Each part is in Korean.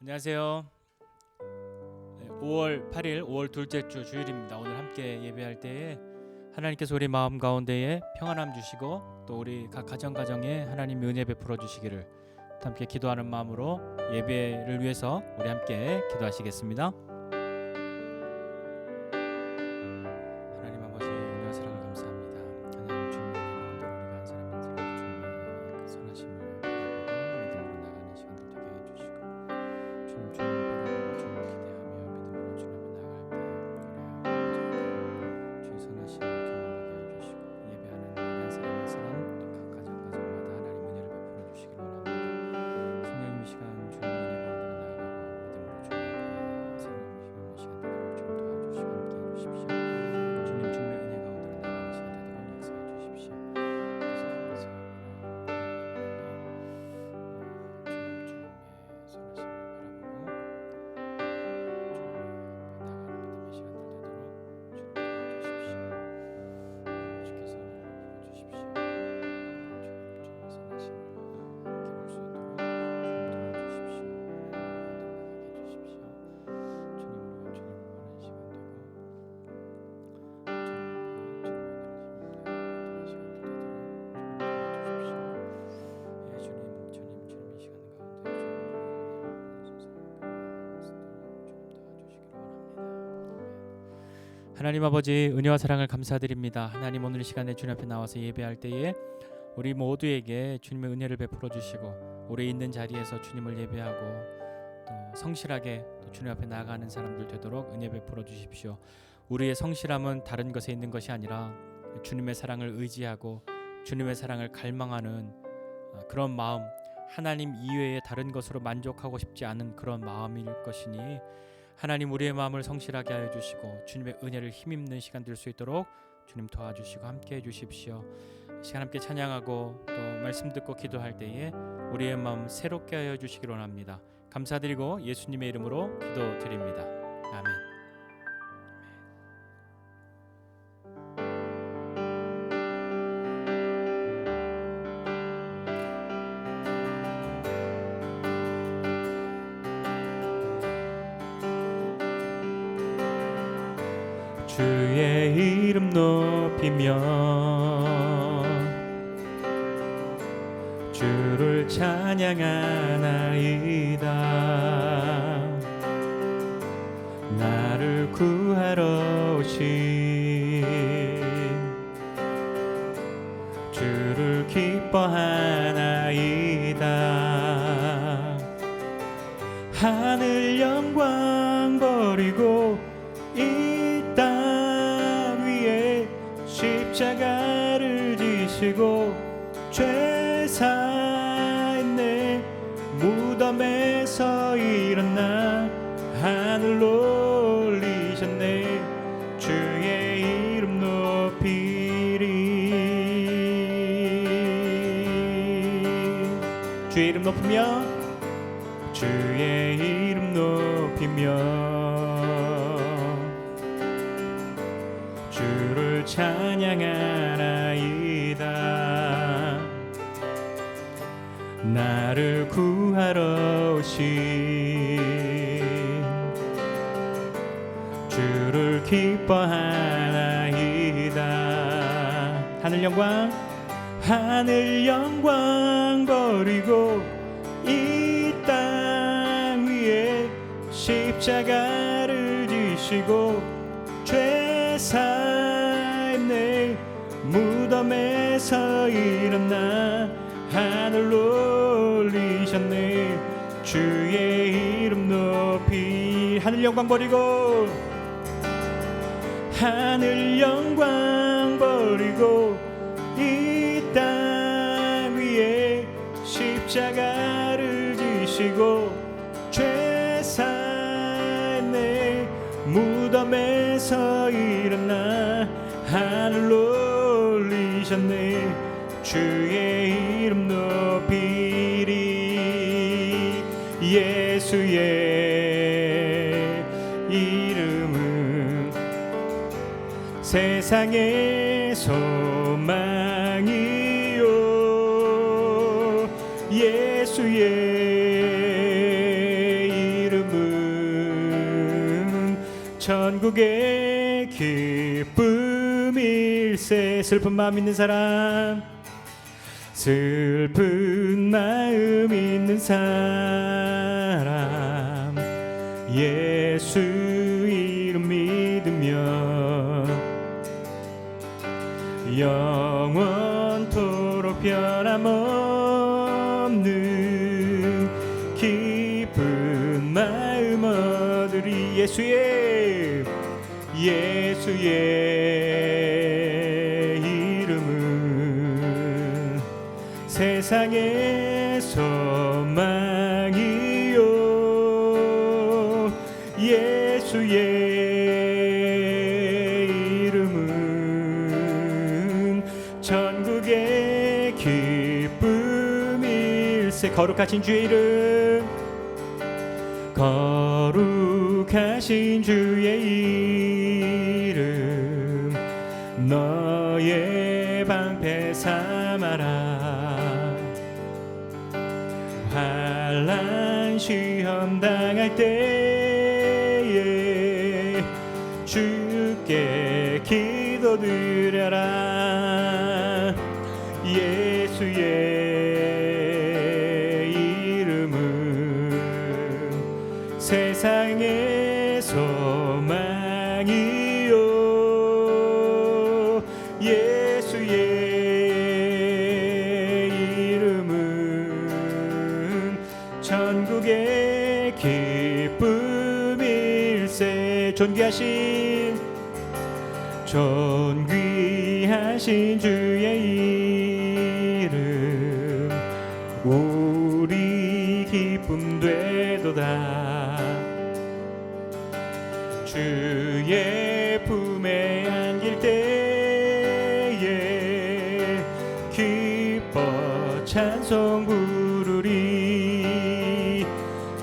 안녕하세요. 5월 8일 5월 둘째 주 주일입니다. 오늘 함께 예배할 때에 하나님께서 우리 마음 가운데에 평안함 주시고 또 우리 각 가정에 하나님의 은혜 베풀어 주시기를 함께 기도하는 마음으로 예배를 위해서 우리 함께 기도하시겠습니다. 하나님 아버지 은혜와 사랑을 감사합니다. 하나님 주님의 은혜 가운데 우리가 한 사람 한 사람 주님의 그 선하심을 바라보고 믿음으로 나가는 시간들 되게 해주시고 주님 바라보고 주님을 기대하며 믿음으로 주님 앞에 나아갈 때 주의 선하심을 경험하게 해주시고 예배하는 한 사람 한 사람 또 각 가정마다 하나님 은혜를 베풀어 주시기를 원합니다. 성령님 이 시간 주님의 은혜 가운데 나아가고 믿음으로 주님 앞에 새로운 힘있는 시간 되도록 주님 도와주시고 함께 해주십시오. 주님 주님의 은혜 가운데 나아가는 시간 되도록 역사해 주십시오. 그래서 주님의 선하심을 바라보고 하나님 아버지 은혜와 사랑을 감사드립니다. 하나님 오늘 이 시간에 주님 앞에 나와서 예배할 때에 우리 모두에게 주님의 은혜를 베풀어 주시고 우리 있는 자리에서 주님을 예배하고 또 성실하게 또 주님 앞에 나아가는 사람들 되도록 은혜 베풀어 주십시오. 우리의 성실함은 다른 것에 있는 것이 아니라 주님의 사랑을 의지하고 주님의 사랑을 갈망하는 그런 마음, 하나님 이외의 다른 것으로 만족하고 싶지 않은 그런 마음일 것이니 하나님 우리의 마음을 성실하게 하여 주시고 주님의 은혜를 힘입는 시간 될 수 있도록 주님 도와주시고 함께 해주십시오. 시간 함께 찬양하고 또 말씀 듣고 기도할 때에 우리의 마음 새롭게 하여 주시기 원합니다. 감사드리고 예수님의 이름으로 기도드립니다. 아멘. 주의 이름 높이며 주를 찬양하나이다. 나를 구하러 오신 주를 기뻐하나이다. 하늘 영광 버리고 이 땅 위에 십자가를 지시고 죄 사인 내 무덤에서 일어나 하늘로 올리셨네. 주의 이름 높이리. 주의 이름 높이며 주의 이름 높이며 주를 찬양하나이다. 나를 구하러 오신 주를 기뻐하나이다. 하늘 영광 버리고 이 땅 위에 십자가를 지시고 죄 사인 내 무덤에서 일어나 하늘로 올리셨네. 주의 이름 높이. 하늘 영광 버리고 하늘 영광 버리고 이 땅 위에 십자가를 지시고 죄 사인 내 무덤에서 일어나 하늘로 올리셨네. 주의 이름 높이리. 예수의 이름은 세상의 소망이요. 예수의 이름은 천국의 기쁨일세. 슬픈 마음 있는 사람, 슬픈 마음 있는 사람, 예수 이름 믿으며 영원토록 변함없는 기쁜 마음 얻으리. 예수의 이름은 세상의 소망이요, 예수의 이름은 천국의 기쁨일세. 거룩하신 주의 이름, 거룩하신 주의 이름, 너의 방패 삼아라. 환난 시험 당할 때에 주께 기도드려라. 예수의 세상의 소망이요, 예수의 이름은 천국의 기쁨일세. 존귀하신 주의 이름, 우리 기쁨 되도다. 주의 품에 안길 때에 기뻐 찬송 부르리.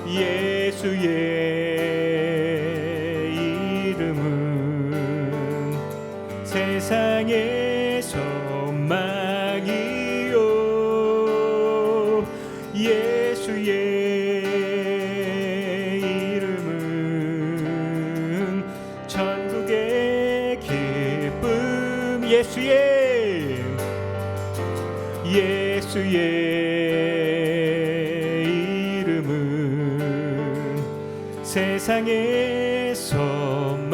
예수의 이름은 세상의 소망이요, 예수의 예수의 이름은 세상의 소망이요,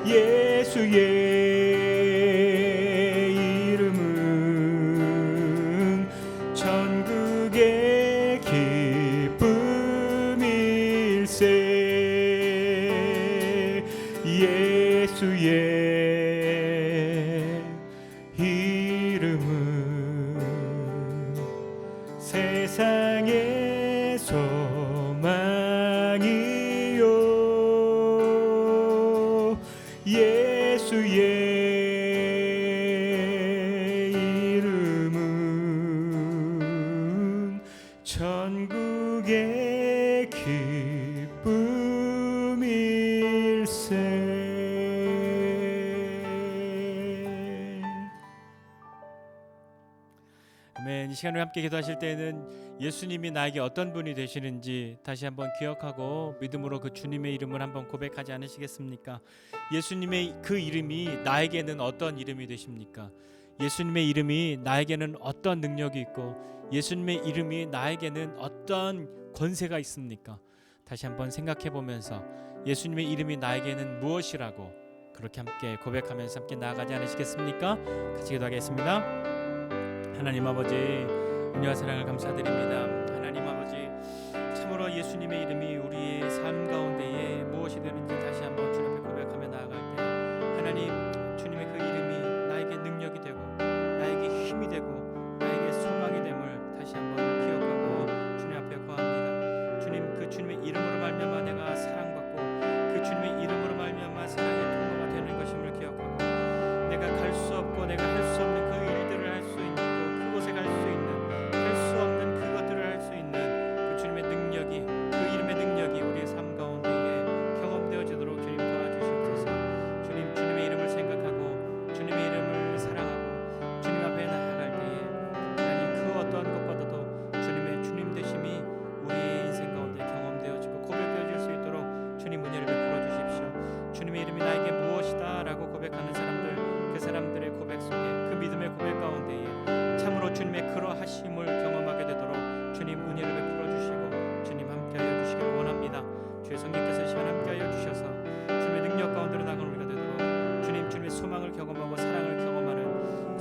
예수의 이름은 천국의 기쁨일세. 예수의 세상의 소망이요, 예수의 이름은 천국의 기쁨일세. 아멘. 이 시간을 함께 기도하실 때에는 예수님이 나에게 어떤 분이 되시는지 다시 한번 기억하고 믿음으로 그 주님의 이름을 한번 고백하지 않으시겠습니까? 예수님의 그 이름이 나에게는 어떤 이름이 되십니까? 예수님의 이름이 나에게는 어떤 능력이 있고 예수님의 이름이 나에게는 어떤 권세가 있습니까? 다시 한번 생각해 보면서 예수님의 이름이 나에게는 무엇이라고 그렇게 함께 고백하면서 함께 나아가지 않으시겠습니까? 같이 기도하겠습니다. 하나님 아버지, 은혜와 사랑을 감사드립니다. 하나님 아버지, 참으로 예수님의 이름이 우리의 삶 가운데에 무엇이 되는지 다시 한번 주님 앞에 고백하며 나아갈 때 하나님, 주님의 그 이름이 나에게 능력이 되고 나에게 힘이 되고 나에게 소망이 됨을 다시 한번 기억하고 주님 앞에 구합니다. 주님, 그 주님의 이름으로 말미암아 내가 사랑받고 그 주님의 이름으로 말미암아 사랑의 통로가 되는 것임을 기억하고 내가 갈 수 없고 내가 할 수 없는 그 일들을 할 수 있는 그곳에 갈 수 있는 할 수 없는 그것들을 할 수 있는 그 주님의 능력이 그 이름의 능력이 우리의 삶 가운데에 경험되어지도록 주님 도와주시옵소서. 주님, 주님의 이름을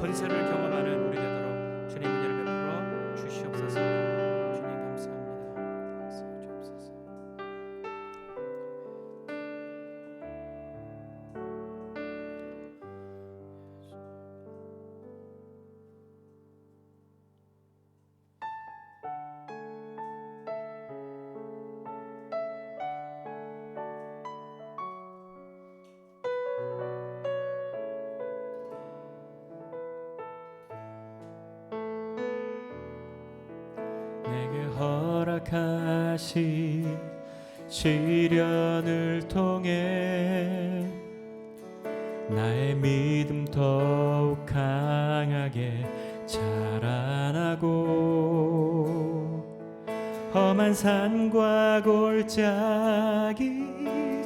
권세를 경험하는 우리 되도록 주님 은혜를 베풀어 주시옵소서. 주님 감사합니다. 주옵소서. 내게 허락하신 시련을 통해 나의 믿음 더욱 강하게 자라나고 험한 산과 골짜기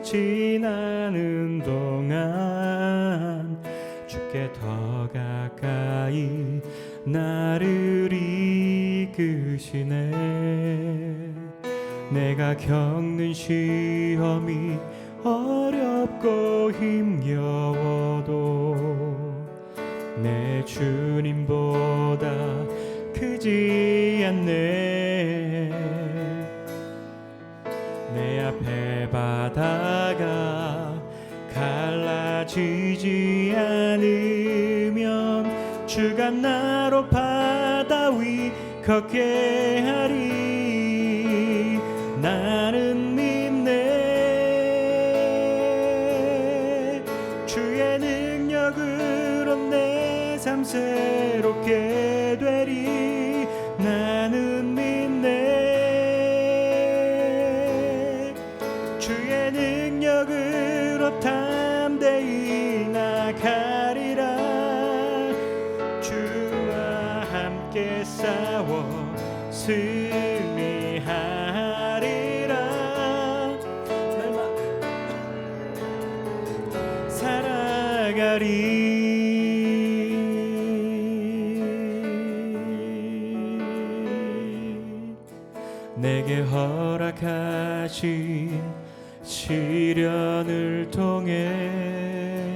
지나는 동안 주께 더 가까이 나를 이끄시네. 내가 겪는 시험이 어렵고 힘겨워도 내 주님보다 크지 않네. 내 앞에 바다가 갈라지지 않으면 주가 나로 바다 위 걷게 하리. 나는 믿네. 주의 능력으로 내 삶 새롭게 되리. 나는 믿네. 주의 능력으로 담대히 나가리라. 주와 함께 싸워 승리하리라. 살아가리. 내게 허락하신 시련을 통해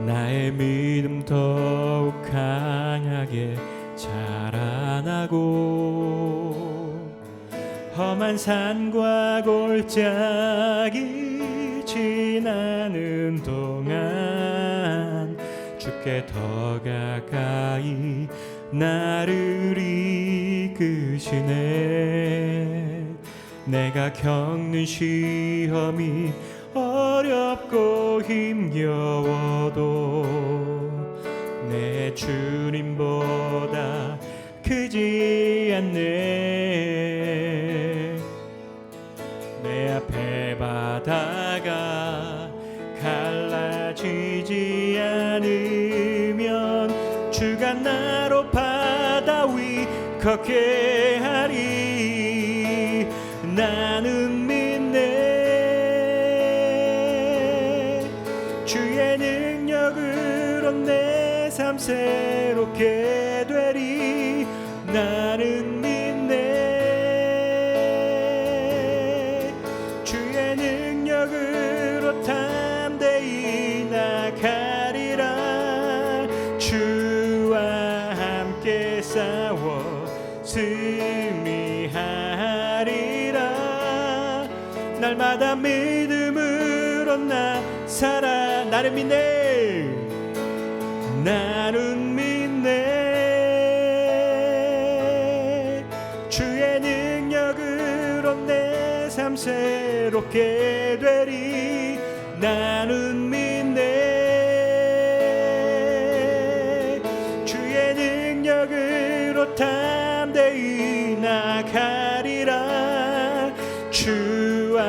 나의 믿음 더욱 강하게 자라나고 험한 산과 골짜기 지나는 동안 주께 더 가까이 나를 이끄시네. 내가 겪는 시험이 어렵고 힘겨워도 내 주님보다 크지 않네. 내 앞에 바다가 갈라지지 않으면 주가 나로 바다 위 걷게 하리. 나는 믿네. 주의 능력으로 내 삶 새롭게 되리. 나는 믿네. 주의 능력으로 담대히 나가리라. 주와 함께 싸워 승리하리라. 날마다 믿음으로 나 살아. 나는 믿네. 나는 믿네. 주의 능력으로 내 삶 새롭게 되리. 나는 믿네. 주의 능력으로 담대히 나가리라. 주와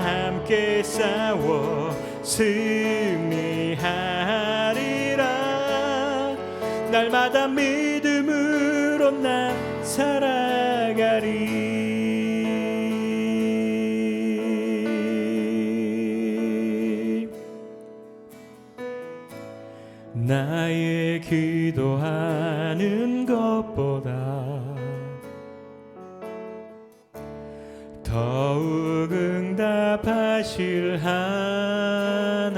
함께 싸워 승리하리라. 날마다 믿음으로 나 살아가리. 나의 기도하는 것보다 더욱 응답하실 하나님,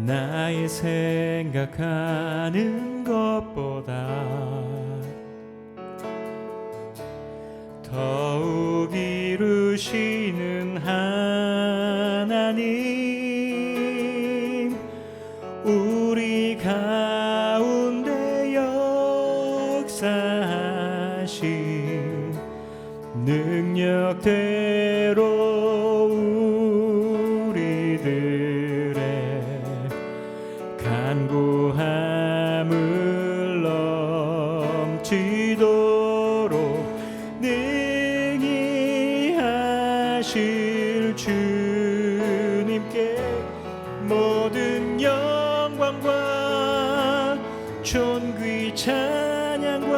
나의 생각하는 것보다 더욱 이루시는 하나님, 우리 가운데 역사하신 능력대로 우리들의 간구함을 넘치도록 능히 하실 주님께 모든 영광과 존귀 찬양과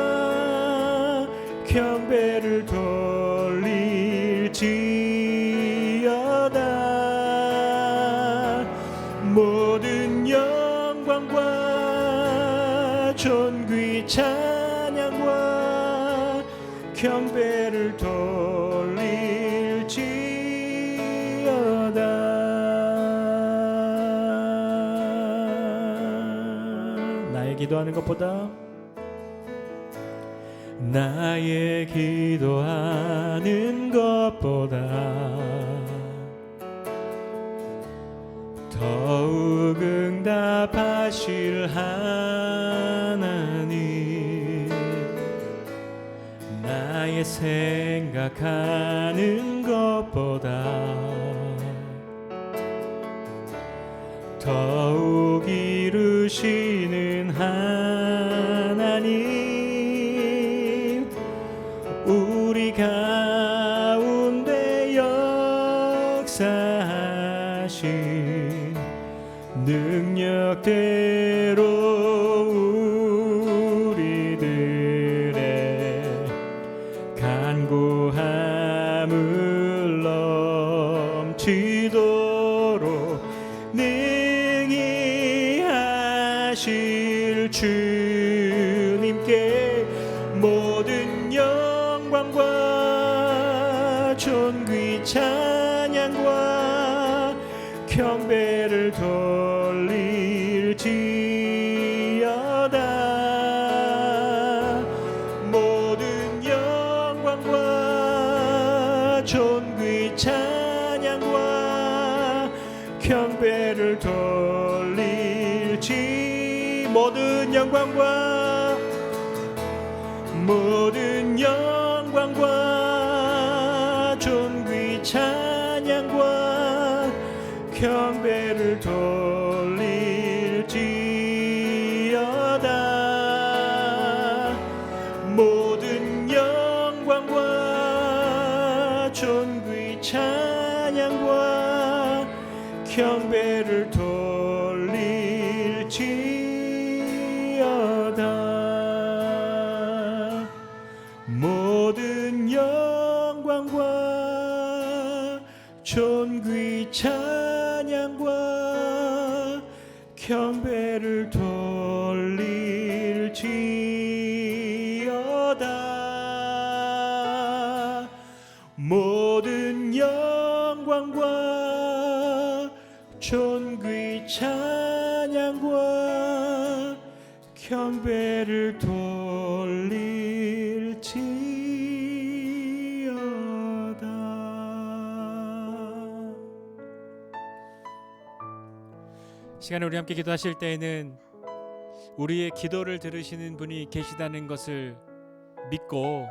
경배를 돌릴지어다. 모든 영광과 존귀 찬양과 경배를 돌릴지어다. 나의 기도하는 것보다 나의 기도하는 것보다 더욱 응답하실 하나님, 나의 생각하는 것보다 더욱 이루시는 하나님, 우리 가운데 역사하신 능력대로 우리들의 간구함을 넘치도록 능히 하실 주님께 모든 영광과 존귀 찬양과 경배를 돌릴지어다. 모든 영광과 존귀 찬양과 경배를 돌릴지. 모든 영광과 모든 영광과 존귀 찬양과 경배를 돌릴지어다. 모든 영광과 존귀 찬양과 경배를 돌릴지어다. 모든 영광과 존귀 찬양과 경배를 돌릴지어다. 모든 영광과 존귀 찬양과 경배를 돌릴지어다. 시간에 우리 함께 기도하실 때에는 우리의 기도를 들으시는 분이 계시다는 것을 믿고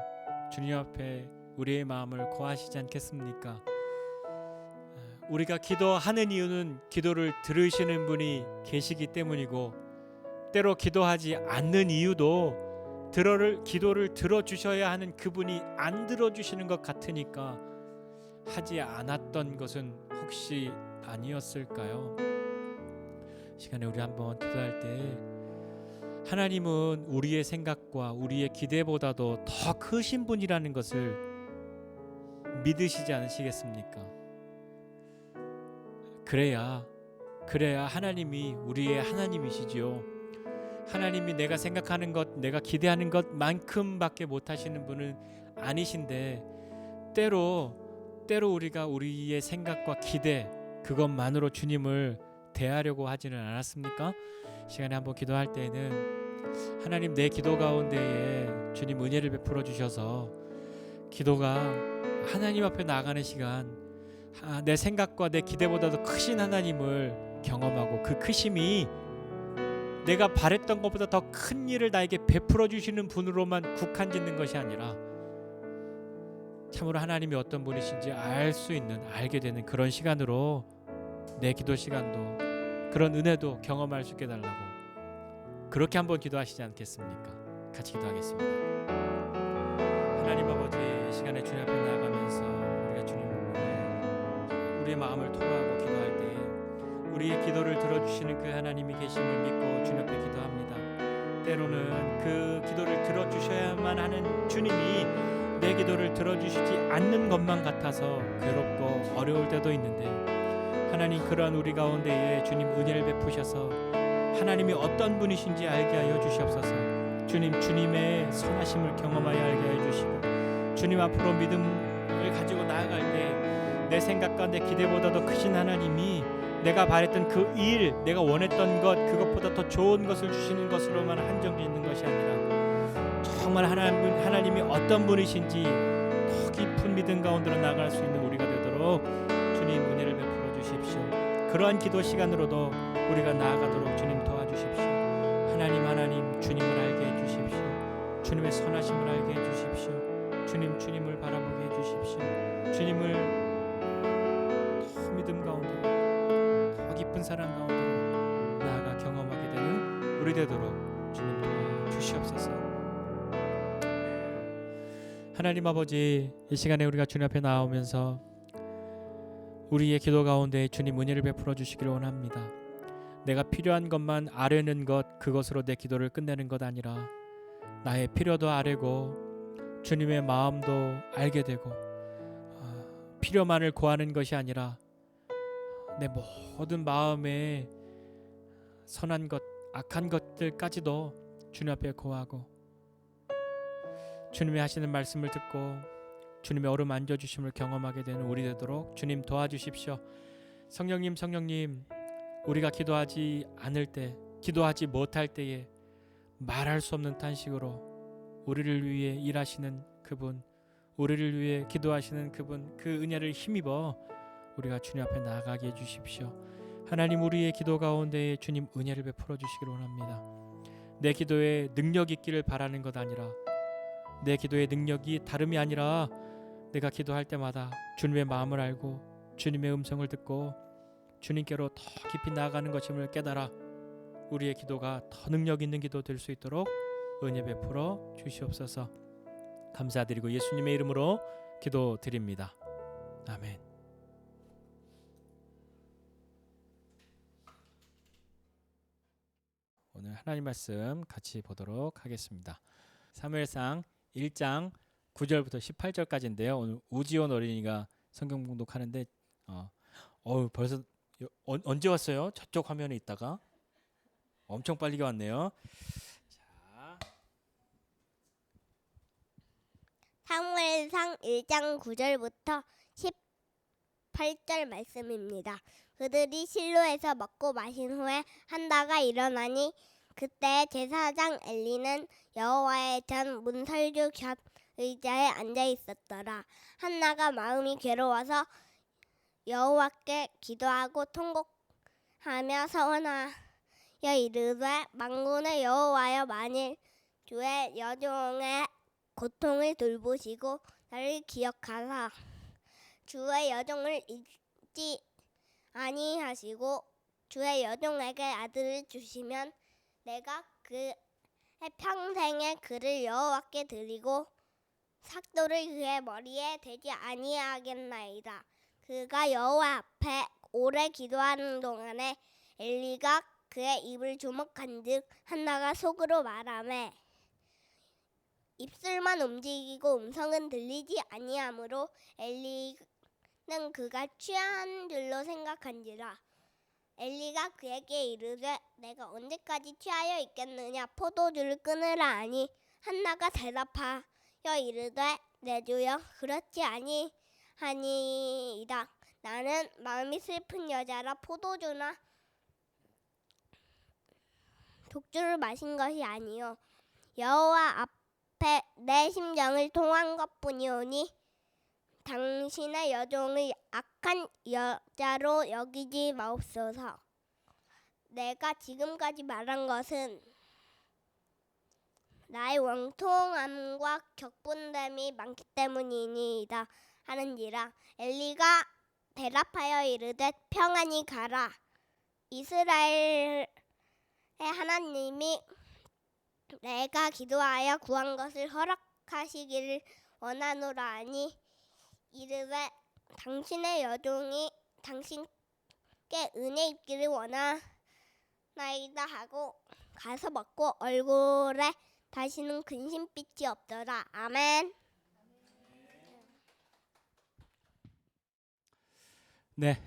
주님 앞에 우리의 마음을 고하시지 않겠습니까? 우리가 기도하는 이유는 기도를 들으시는 분이 계시기 때문이고, 때로 기도하지 않는 이유도 기도를 들어주셔야 하는 그분이 안 들어주시는 것 같으니까 하지 않았던 것은 혹시 아니었을까요? 시간에 우리 한번 기도할 때 하나님은 우리의 생각과 우리의 기대보다도 더 크신 분이라는 것을 믿으시지 않으시겠습니까? 그래야 하나님이 우리의 하나님이시지요. 하나님이 내가 생각하는 것, 내가 기대하는 것만큼밖에 못하시는 분은 아니신데, 때로 우리가 우리의 생각과 기대, 그것만으로 주님을 대하려고 하지는 않았습니까? 시간에 한번 기도할 때에는 하나님 내 기도 가운데에 주님 은혜를 베풀어 주셔서 기도가 하나님 앞에 나가는 시간, 내 생각과 내 기대보다도 크신 하나님을 경험하고 그 크심이 내가 바랬던 것보다 더 큰 일을 나에게 베풀어 주시는 분으로만 국한 짓는 것이 아니라 참으로 하나님이 어떤 분이신지 알게 되는 그런 시간으로 내 기도 시간도 그런 은혜도 경험할 수 있게 달라고 그렇게 한번 기도하시지 않겠습니까? 같이 기도하겠습니다. 하나님 아버지, 이 시간에 주님 앞에 나아가면서 우리가 주님을 우리의 마음을 토로하고 기도할 때에 우리의 기도를 들어주시는 그 하나님이 계심을 믿고 주님 앞에 기도합니다. 때로는 그 기도를 들어주셔야만 하는 주님이 내 기도를 들어주시지 않는 것만 같아서 괴롭고 어려울 때도 있는데 하나님, 그러한 우리 가운데에 주님 은혜를 베푸셔서 하나님이 어떤 분이신지 알게 하여 주시옵소서. 주님, 주님의 선하심을 경험하여 알게 하여 주시고 주님 앞으로 믿음을 가지고 나아갈 때 내 생각과 내 기대보다도 크신 하나님이 내가 바랬던 그 일, 내가 원했던 것, 그것보다 더 좋은 것을 주시는 것으로만 한정짓는 것이 아니라 정말 하나님이 어떤 분이신지 더 깊은 믿음 가운데로 나아갈 수 있는 우리가 되도록 주님 은혜를 베풀어 주십시오. 그러한 기도 시간으로도 우리가 나아가도록 주님 도와주십시오. 하나님 주님을 알게 해주십시오. 주님의 선하심을 알게 해주십시오. 주님을 바라보게 해주십시오. 주님을 더 믿음 가운데로, 더 깊은 사랑 가운데로 나아가 경험하게 되는 우리 되도록 주님 도와주시옵소서. 하나님 아버지, 이 시간에 우리가 주님 앞에 나오면서 우리의 기도 가운데 주님 은혜를 베풀어 주시기를 원합니다. 내가 필요한 것만 아뢰는 것, 그것으로 내 기도를 끝내는 것 아니라 나의 필요도 아뢰고 주님의 마음도 알게 되고 필요만을 구하는 것이 아니라 내 모든 마음에 선한 것, 악한 것들까지도 주님 앞에 고하고 주님이 하시는 말씀을 듣고 주님의 어루만져 주심을 경험하게 되는 우리 되도록 주님 도와주십시오. 성령님, 우리가 기도하지 않을 때, 기도하지 못할 때에 말할 수 없는 탄식으로 우리를 위해 일하시는 그분, 우리를 위해 기도하시는 그분, 그 은혜를 힘입어 우리가 주님 앞에 나아가게 해주십시오. 하나님, 우리의 기도 가운데 주님 은혜를 베풀어 주시기를 원합니다. 내 기도에 능력 있기를 바라는 것 아니라, 내 기도의 능력이 다름이 아니라 내가 기도할 때마다 주님의 마음을 알고 주님의 음성을 듣고 주님께로 더 깊이 나아가는 것임을 깨달아 우리의 기도가 더 능력 있는 기도 될 수 있도록 은혜 베풀어 주시옵소서. 감사드리고 예수님의 이름으로 기도드립니다. 아멘. 오늘 하나님 말씀 같이 보도록 하겠습니다. 사무엘상 1장 9절부터 18절까지인데요. 오늘 우지원 어린이가 성경 봉독하는데 벌써 언제 왔어요? 저쪽 화면에 있다가 엄청 빨리 왔네요. 자, 사무엘상 1장 9절부터 18절 말씀입니다. 그들이 실로에서 먹고 마신 후에 한나가 일어나니 그때 제사장 엘리는 여호와의 전 문설주 곁 의자에 앉아 있었더라. 한나가 마음이 괴로워서 여호와께 기도하고 통곡하며 서원하여 이르되, 만군의 여호와여, 만일 주의 여종의 고통을 돌보시고 나를 기억하사 주의 여종을 잊지 아니하시고 주의 여종에게 아들을 주시면 내가 그의 평생에 그를 여호와께 드리고 삭도를 그의 머리에 대지 아니하겠나이다. 그가 여호와 앞에 오래 기도하는 동안에 엘리가 그의 입을 주목한즉 한나가 속으로 말하매 입술만 움직이고 음성은 들리지 아니하므로 엘리는 그가 취한 줄로 생각한지라. 엘리가 그에게 이르되, 내가 언제까지 취하여 있겠느냐? 포도주를 끊으라 하니 한나가 대답하여 이르되, 내 주여, 그렇지 아니하니이다. 나는 마음이 슬픈 여자라 포도주나 족주를 마신 것이 아니요 여호와 앞에 내 심정을 통한 것뿐이오니 당신의 여종을 악한 여자로 여기지 마옵소서. 내가 지금까지 말한 것은 나의 원통함과 격분됨이 많기 때문이니이다 하는지라. 엘리가 대답하여 이르되 평안히 가라. 이스라엘의 하나님이 내가 기도하여 구한 것을 허락하시기를 원하노라 하니 이르되 당신의 여종이 당신께 은혜 입기를 원하나이다 하고 가서 먹고 얼굴에 다시는 근심빛이 없더라. 아멘. 네,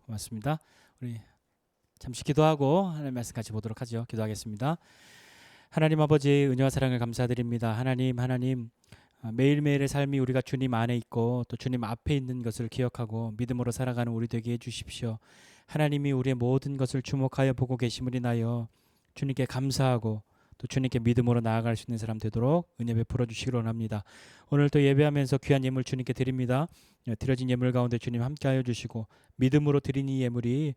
고맙습니다. 우리 잠시 기도하고 하나님 말씀 같이 보도록 하죠. 기도하겠습니다. 하나님 아버지 은혜와 사랑을 감사드립니다. 하나님 매일매일의 삶이 우리가 주님 안에 있고 또 주님 앞에 있는 것을 기억하고 믿음으로 살아가는 우리 되게 해주십시오. 하나님이 우리의 모든 것을 주목하여 보고 계심을 인하여 주님께 감사하고 또 주님께 믿음으로 나아갈 수 있는 사람 되도록 은혜 베풀어 주시기로 원합니다. 오늘 또 예배하면서 귀한 예물 주님께 드립니다. 드려진 예물 가운데 주님 함께하여 주시고 믿음으로 드린 이 예물이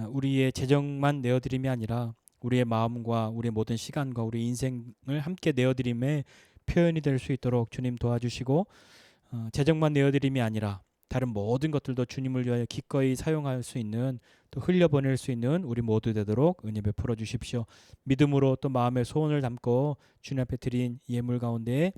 우리의 재정만 내어드림이 아니라 우리의 마음과 우리의 모든 시간과 우리 인생을 함께 내어드림의 표현이 될 수 있도록 주님 도와주시고 재정만 내어드림이 아니라 다른 모든 것들도 주님을 위하여 기꺼이 사용할 수 있는 또 흘려보낼 수 있는 우리 모두 되도록 은혜 베풀어 주십시오. 믿음으로 또 마음의 소원을 담고 주님 앞에 드린 예물 가운데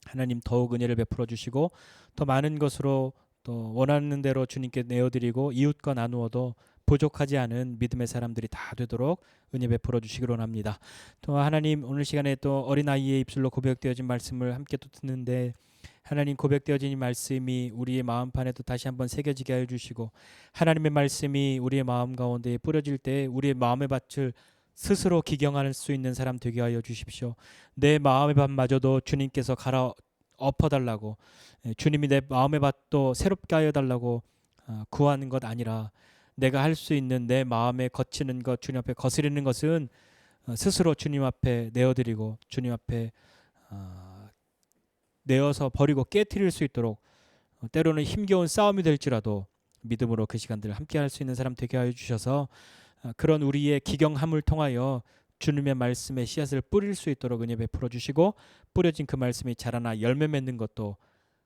하나님 더욱 은혜를 베풀어 주시고 더 많은 것으로 또 원하는 대로 주님께 내어드리고 이웃과 나누어도 부족하지 않은 믿음의 사람들이 다 되도록 은혜 베풀어 주시기로 합니다. 또 하나님 오늘 시간에 또 어린아이의 입술로 고백되어진 말씀을 함께 또 듣는데 하나님 고백되어진 이 말씀이 우리의 마음판에도 다시 한번 새겨지게 하여 주시고 하나님의 말씀이 우리의 마음 가운데 뿌려질 때 우리의 마음의 밭을 스스로 기경할 수 있는 사람 되게 하여 주십시오. 내 마음의 밭마저도 주님께서 갈아 엎어달라고 주님이 내 마음의 밭도 새롭게 하여 달라고 구하는 것 아니라 내가 할 수 있는 내 마음에 거치는 것 주님 앞에 거스르는 것은 스스로 주님 앞에 내어드리고 주님 앞에 내어서 버리고 깨트릴 수 있도록 때로는 힘겨운 싸움이 될지라도 믿음으로 그 시간들을 함께 할 수 있는 사람 되게 하여 주셔서 그런 우리의 기경함을 통하여 주님의 말씀에 씨앗을 뿌릴 수 있도록 은혜 베풀어 주시고 뿌려진 그 말씀이 자라나 열매 맺는 것도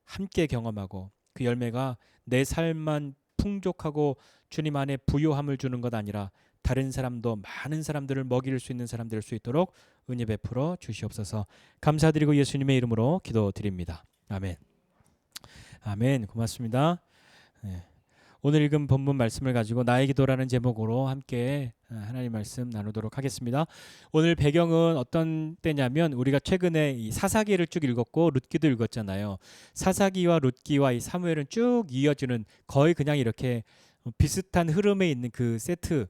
함께 경험하고 그 열매가 내 삶만 풍족하고 주님 안에 부요함을 주는 것 아니라 다른 사람도 많은 사람들을 먹일 수 있는 사람 될 수 있도록 은혜 베풀어 주시옵소서. 감사드리고 예수님의 이름으로 기도드립니다. 아멘. 아멘. 고맙습니다. 네. 오늘 읽은 본문 말씀을 가지고 나의 기도라는 제목으로 함께 하나님 말씀 나누도록 하겠습니다. 오늘 배경은 어떤 때냐면 우리가 최근에 이 사사기를 쭉 읽었고 룻기도 읽었잖아요. 사사기와 룻기와 이 사무엘은 쭉 이어지는 거의 그냥 이렇게 비슷한 흐름에 있는 그 세트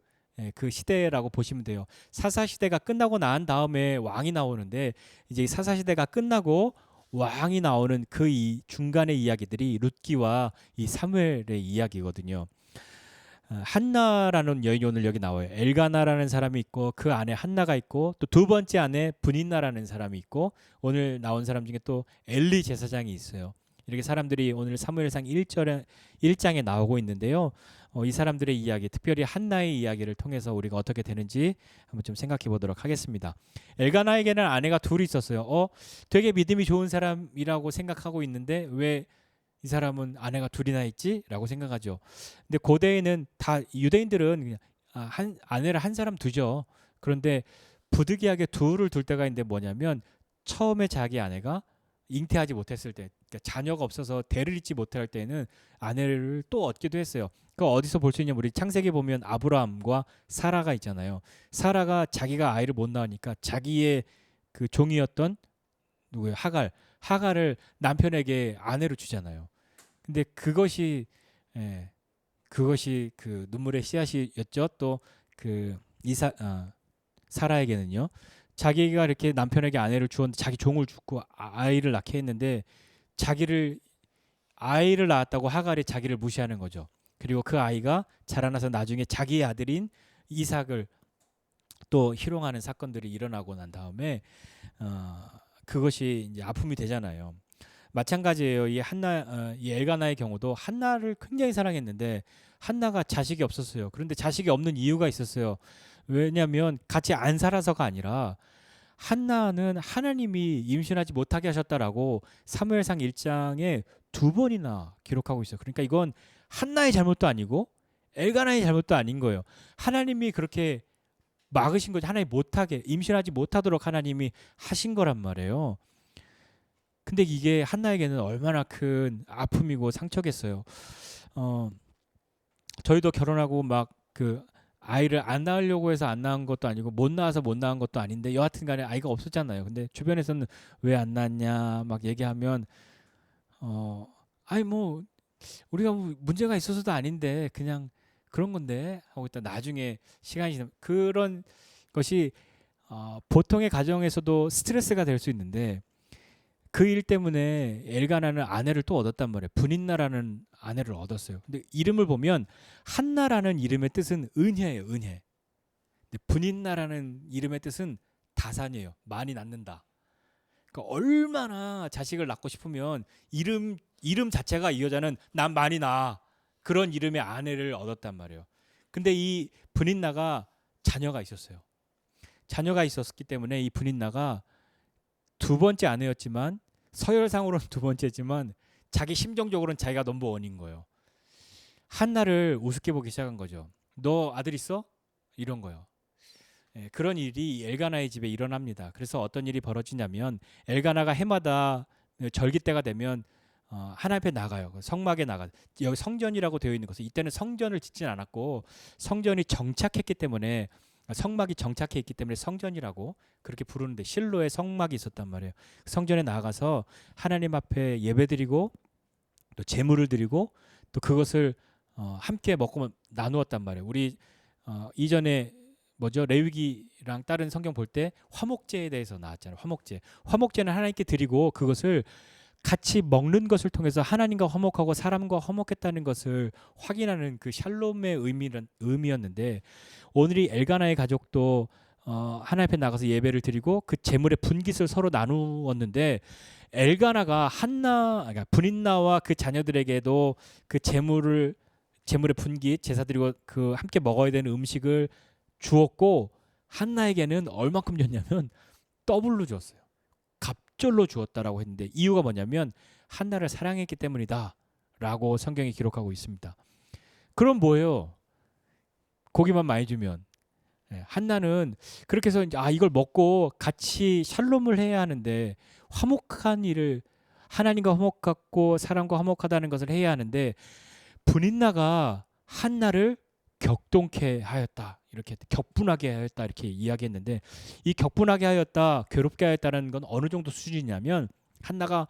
그 시대라고 보시면 돼요. 사사 시대가 끝나고 난 다음에 왕이 나오는데 이제 사사 시대가 끝나고 왕이 나오는 그 이 중간의 이야기들이 룻기와 이 사무엘의 이야기거든요. 한나라는 여인이 오늘 여기 나와요. 엘가나라는 사람이 있고 그 안에 한나가 있고 또 두 번째 안에 브닌나라는 사람이 있고 오늘 나온 사람 중에 또 엘리 제사장이 있어요. 이렇게 사람들이 오늘 사무엘상 1장에 나오고 있는데요. 이 사람들의 이야기, 특별히 한나의 이야기를 통해서 우리가 어떻게 되는지 한번 좀 생각해 보도록 하겠습니다. 엘가나에게는 아내가 둘이 있었어요. 되게 믿음이 좋은 사람이라고 생각하고 있는데 왜 이 사람은 아내가 둘이나 있지? 라고 생각하죠. 근데 고대에는 다 유대인들은 그냥 아내를 한 사람 두죠. 그런데 부득이하게 둘을 둘 때가 있는데 뭐냐면 처음에 자기 아내가 잉태하지 못했을 때, 그러니까 자녀가 없어서 대를 잇지 못할 때는 아내를 또 얻기도 했어요. 그 어디서 볼 수 있냐면 우리 창세기 보면 아브라함과 사라가 있잖아요. 사라가 자기가 아이를 못 낳으니까 자기의 그 종이었던 누구예요? 하갈을 남편에게 아내로 주잖아요. 근데 그것이 그 눈물의 씨앗이었죠. 또 그 사라에게는요. 자기가 이렇게 남편에게 아내를 주었는데 자기 종을 죽고 아이를 낳게 했는데 아이를 낳았다고 하갈이 자기를 무시하는 거죠. 그리고 그 아이가 자라나서 나중에 자기의 아들인 이삭을 또 희롱하는 사건들이 일어나고 난 다음에 그것이 이제 아픔이 되잖아요. 마찬가지예요. 이 엘가나의 경우도 한나를 굉장히 사랑했는데 한나가 자식이 없었어요. 그런데 자식이 없는 이유가 있었어요. 왜냐하면 같이 안 살아서가 아니라 한나는 하나님이 임신하지 못하게 하셨다라고 사무엘상 1장에 2번이나 기록하고 있어요. 그러니까 이건 한나의 잘못도 아니고 엘가나의 잘못도 아닌 거예요. 하나님이 그렇게 막으신 거지. 하나님이 못하게 임신하지 못하도록 하나님이 하신 거란 말이에요. 근데 이게 한나에게는 얼마나 큰 아픔이고 상처겠어요. 저희도 결혼하고 막 그 아이를 안 낳으려고 해서 안 낳은 것도 아니고 못 낳아서 못 낳은 것도 아닌데 여하튼 간에 아이가 없었잖아요. 근데 주변에서는 왜 안 낳냐 막 얘기하면 아니 뭐 우리가 뭐 문제가 있어서도 아닌데 그냥 그런 건데 하고 있다. 나중에 시간이 지나면 그런 것이 보통의 가정에서도 스트레스가 될 수 있는데 그 일 때문에 엘가나는 아내를 또 얻었단 말이에요. 분인나라는 아내를 얻었어요. 근데 이름을 보면 한나라는 이름의 뜻은 은혜예요. 은혜. 근데 분인나라는 이름의 뜻은 다산이에요. 많이 낳는다. 그러니까 얼마나 자식을 낳고 싶으면 이름 자체가 이 여자는 난 많이 낳아. 그런 이름의 아내를 얻었단 말이에요. 근데 이 분인나가 자녀가 있었어요. 자녀가 있었기 때문에 이 분인나가 2번째 아내였지만 서열상으로는 2번째지만 자기 심정적으로는 자기가 넘버원인 거예요. 한나를 우습게 보기 시작한 거죠. 너 아들 있어? 이런 거요. 그런 일이 엘가나의 집에 일어납니다. 그래서 어떤 일이 벌어지냐면 엘가나가 해마다 절기 때가 되면 하나님 앞에 나가요. 성막에 나가. 여기 성전이라고 되어 있는 것은 이때는 성전을 짓진 않았고 성전이 정착했기 때문에 성막이 정착해 있기 때문에 성전이라고 그렇게 부르는데 실로에 성막이 있었단 말이에요. 성전에 나가서 하나님 앞에 예배드리고 또 제물을 드리고 또 그것을 함께 먹고 나누었단 말이에요. 우리 이전에 레위기랑 다른 성경 볼 때 화목제에 대해서 나왔잖아요. 화목제는 하나님께 드리고 그것을 같이 먹는 것을 통해서 하나님과 화목하고 사람과 화목했다는 것을 확인하는 그 샬롬의 의미였는데 오늘이 엘가나의 가족도 하나님 앞에 나가서 예배를 드리고 그 제물의 분깃을 서로 나누었는데 엘가나가 그러니까 분인나와 그 자녀들에게도 그 제물의 분깃 제사 드리고 그 함께 먹어야 되는 음식을 주었고 한나에게는 얼마큼 줬냐면 더블로 주었어요. 갑절로 주었다라고 했는데 이유가 뭐냐면 한나를 사랑했기 때문이다라고 성경이 기록하고 있습니다. 그럼 뭐예요? 고기만 많이 주면 한나는 그렇게 해서 이제 이걸 먹고 같이 샬롬을 해야 하는데 화목한 일을 하나님과 화목하고 사람과 화목하다는 것을 해야 하는데 분인나가 한나를 격동케 하였다. 이렇게 격분하게 하였다 이렇게 이야기했는데 이 격분하게 하였다 괴롭게 하였다는 건 어느 정도 수준이냐면 한나가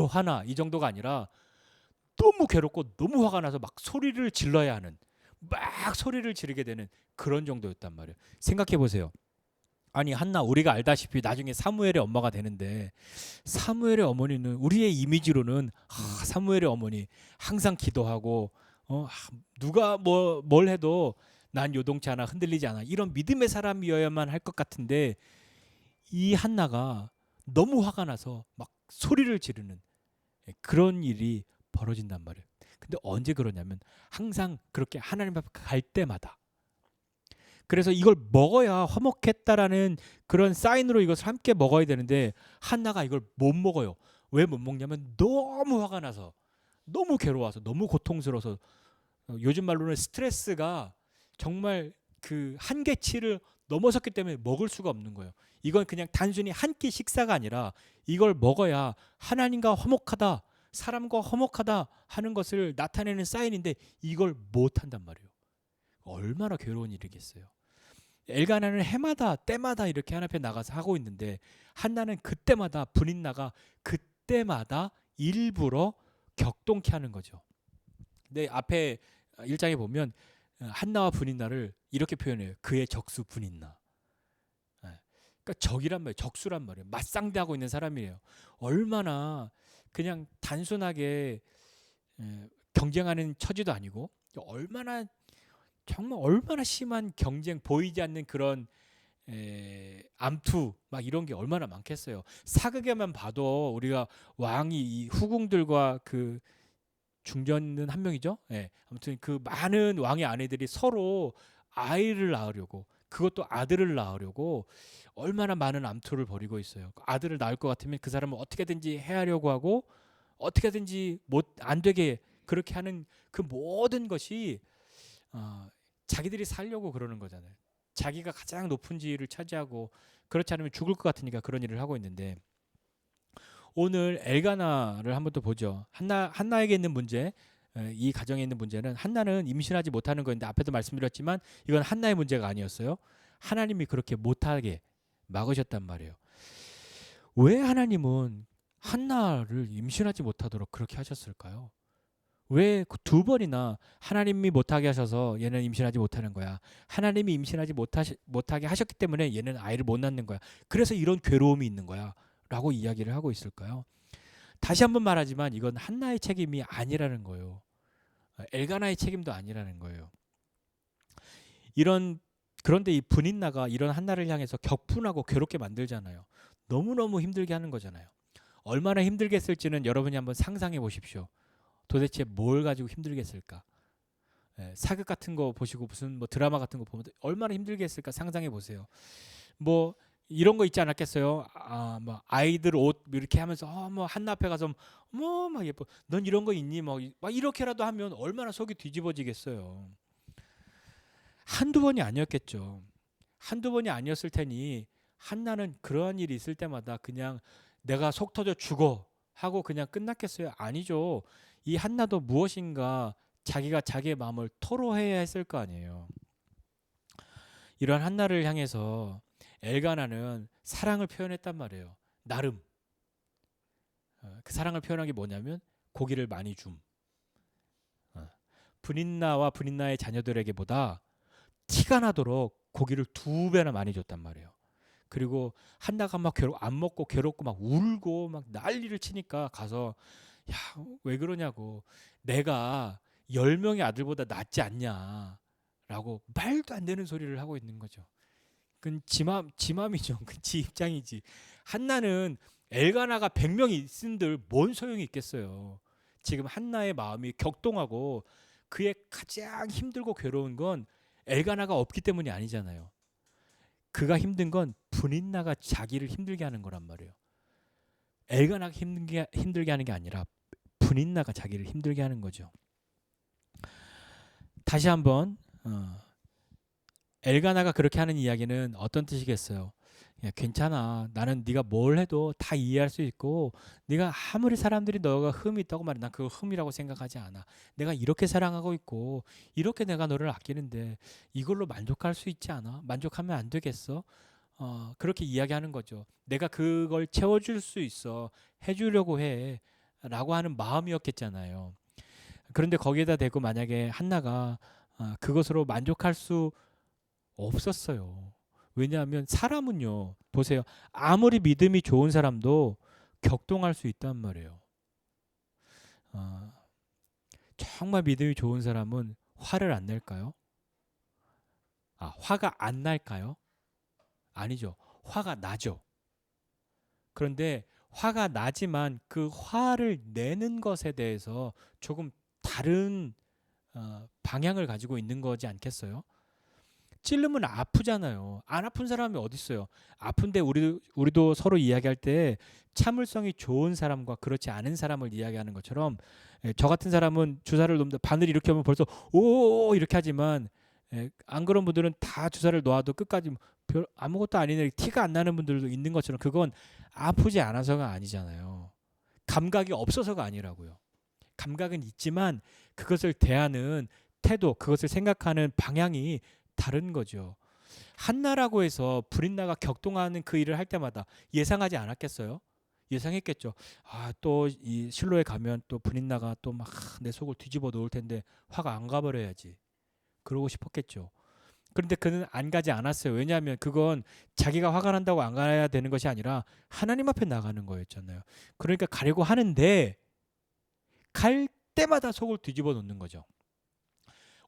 화나 이 정도가 아니라 너무 괴롭고 너무 화가 나서 막 소리를 질러야 하는 막 소리를 지르게 되는 그런 정도였단 말이에요. 생각해 보세요. 아니 한나 우리가 알다시피 나중에 사무엘의 엄마가 되는데 사무엘의 어머니는 우리의 이미지로는 사무엘의 어머니 항상 기도하고 누가 뭘 해도 난 요동치 않아 흔들리지 않아 이런 믿음의 사람이어야만 할 것 같은데 이 한나가 너무 화가 나서 막 소리를 지르는 그런 일이 벌어진단 말이에요. 근데 언제 그러냐면 항상 그렇게 하나님 앞에 갈 때마다 그래서 이걸 먹어야 화목했다라는 그런 사인으로 이것을 함께 먹어야 되는데 한나가 이걸 못 먹어요. 왜 못 먹냐면 너무 화가 나서 너무 괴로워서 너무 고통스러워서 요즘 말로는 스트레스가 정말 그 한계치를 넘어섰기 때문에 먹을 수가 없는 거예요. 이건 그냥 단순히 한 끼 식사가 아니라 이걸 먹어야 하나님과 화목하다 사람과 화목하다 하는 것을 나타내는 사인인데 이걸 못한단 말이에요. 얼마나 괴로운 일이겠어요. 엘가나는 해마다 때마다 이렇게 하나님 앞에 나가서 하고 있는데 한나는 그때마다 분인나가 그때마다 일부러 격동케 하는 거죠. 근데 앞에 1장에 보면 한나와 분인나를 이렇게 표현해요. 그의 적수 분인나. 그러니까 적이란 말이에요. 적수란 말이에요. 맞상대하고 있는 사람이에요. 얼마나 그냥 단순하게 경쟁하는 처지도 아니고 얼마나 정말 얼마나 심한 경쟁 보이지 않는 그런 암투 막 이런 게 얼마나 많겠어요. 사극에만 봐도 우리가 왕이 이 후궁들과 그 중전은 한 명이죠. 예. 아무튼 그 많은 왕의 아내들이 서로 아이를 낳으려고, 그것도 아들을 낳으려고 얼마나 많은 암투를 벌이고 있어요. 아들을 낳을 것 같으면 그 사람을 어떻게든지 해하려고 하고 어떻게든지 못 안 되게 그렇게 하는 그 모든 것이 자기들이 살려고 그러는 거잖아요. 자기가 가장 높은 지위를 차지하고 그렇지 않으면 죽을 것 같으니까 그런 일을 하고 있는데, 오늘 엘가나를 한번 또 보죠. 한나에게 있는 문제, 이 가정에 있는 문제는 한나는 임신하지 못하는 거였는데, 앞에도 말씀드렸지만 이건 한나의 문제가 아니었어요. 하나님이 그렇게 못하게 막으셨단 말이에요. 왜 하나님은 한나를 임신하지 못하도록 그렇게 하셨을까요? 왜 두 번이나 하나님이 못하게 하셔서 얘는 임신하지 못하는 거야. 하나님이 임신하지 못하게 하셨기 때문에 얘는 아이를 못 낳는 거야. 그래서 이런 괴로움이 있는 거야. 라고 이야기를 하고 있을까요? 다시 한번 말하지만 이건 한나의 책임이 아니라는 거예요. 엘가나의 책임도 아니라는 거예요. 그런데 이 분인나가 이런 한나를 향해서 격분하고 괴롭게 만들잖아요. 너무너무 힘들게 하는 거잖아요. 얼마나 힘들겠을지는 여러분이 한번 상상해 보십시오. 도대체 뭘 가지고 힘들겠을까? 사극 같은 거 보시고 무슨 뭐 드라마 같은 거 보면 얼마나 힘들겠을까 상상해 보세요. 뭐 이런 거 있지 않았겠어요? 뭐 아이들 옷 이렇게 하면서 뭐 한나 앞에 가서 뭐 막 예뻐. 넌 이런 거 있니? 막 이렇게라도 하면 얼마나 속이 뒤집어지겠어요. 한두 번이 아니었겠죠. 한두 번이 아니었을 테니 한나는 그러한 일이 있을 때마다 그냥 내가 속 터져 죽어 하고 그냥 끝났겠어요? 아니죠. 이 한나도 무엇인가 자기가 자기의 마음을 토로해야 했을 거 아니에요. 이런 한나를 향해서 엘가나는 사랑을 표현했단 말이에요. 나름. 그 사랑을 표현한 게 뭐냐면 고기를 많이 줌. 분인나와 분인나의 자녀들에게보다 티가 나도록 고기를 2배나 많이 줬단 말이에요. 그리고 한나가 막 안 먹고 괴롭고 막 울고 막 난리를 치니까 가서 야, 왜 그러냐고. 내가 10명의 아들보다 낫지 않냐. 라고 말도 안 되는 소리를 하고 있는 거죠. 그건 지 맘이죠. 지 입장이지. 한나는 엘가나가 100명이 있은들 뭔 소용이 있겠어요. 지금 한나의 마음이 격동하고 그의 가장 힘들고 괴로운 건 엘가나가 없기 때문이 아니잖아요. 그가 힘든 건 분인나가 자기를 힘들게 하는 거란 말이에요. 엘가나가 힘들게 하는 게 아니라 분인나가 자기를 힘들게 하는 거죠. 다시 한번 엘가나가 그렇게 하는 이야기는 어떤 뜻이겠어요? 야, 괜찮아. 나는 네가 뭘 해도 다 이해할 수 있고, 네가 아무리 사람들이 너가 흠이 있다고 말해, 난 그거 흠이라고 생각하지 않아. 내가 이렇게 사랑하고 있고 이렇게 내가 너를 아끼는데 이걸로 만족할 수 있지 않아? 만족하면 안 되겠어? 그렇게 이야기하는 거죠. 내가 그걸 채워줄 수 있어. 해주려고 해. 라고 하는 마음이었겠잖아요. 그런데 거기에다 대고 만약에 한나가 그것으로 만족할 수 없었어요. 왜냐하면 사람은요, 보세요. 아무리 믿음이 좋은 사람도 격동할 수 있단 말이에요. 정말 믿음이 좋은 사람은 화를 안 낼까요? 화가 안 날까요? 아니죠. 화가 나죠. 그런데 화가 나지만 그 화를 내는 것에 대해서 조금 다른 방향을 가지고 있는 거지 않겠어요? 찔르면 아프잖아요. 안 아픈 사람이 어디 있어요? 아픈데 우리도 서로 이야기할 때 참을성이 좋은 사람과 그렇지 않은 사람을 이야기하는 것처럼, 저 같은 사람은 주사를 놓는데 바늘 이렇게 하면 벌써 오 이렇게 하지만, 안 그런 분들은 다 주사를 놓아도 끝까지 별 아무것도 아닌 티가 안 나는 분들도 있는 것처럼, 그건 아프지 않아서가 아니잖아요. 감각이 없어서가 아니라고요. 감각은 있지만 그것을 대하는 태도, 그것을 생각하는 방향이 다른 거죠. 한나라고 해서 불인나가 격동하는 그 일을 할 때마다 예상하지 않았겠어요? 예상했겠죠. 또 이 실로에 가면 또 불인나가 또 막 내 속을 뒤집어 놓을 텐데 화가 안 가버려야지. 그러고 싶었겠죠. 그런데 그는 안 가지 않았어요. 왜냐하면 그건 자기가 화가 난다고 안 가야 되는 것이 아니라 하나님 앞에 나가는 거였잖아요. 그러니까 가려고 하는데 갈 때마다 속을 뒤집어 놓는 거죠.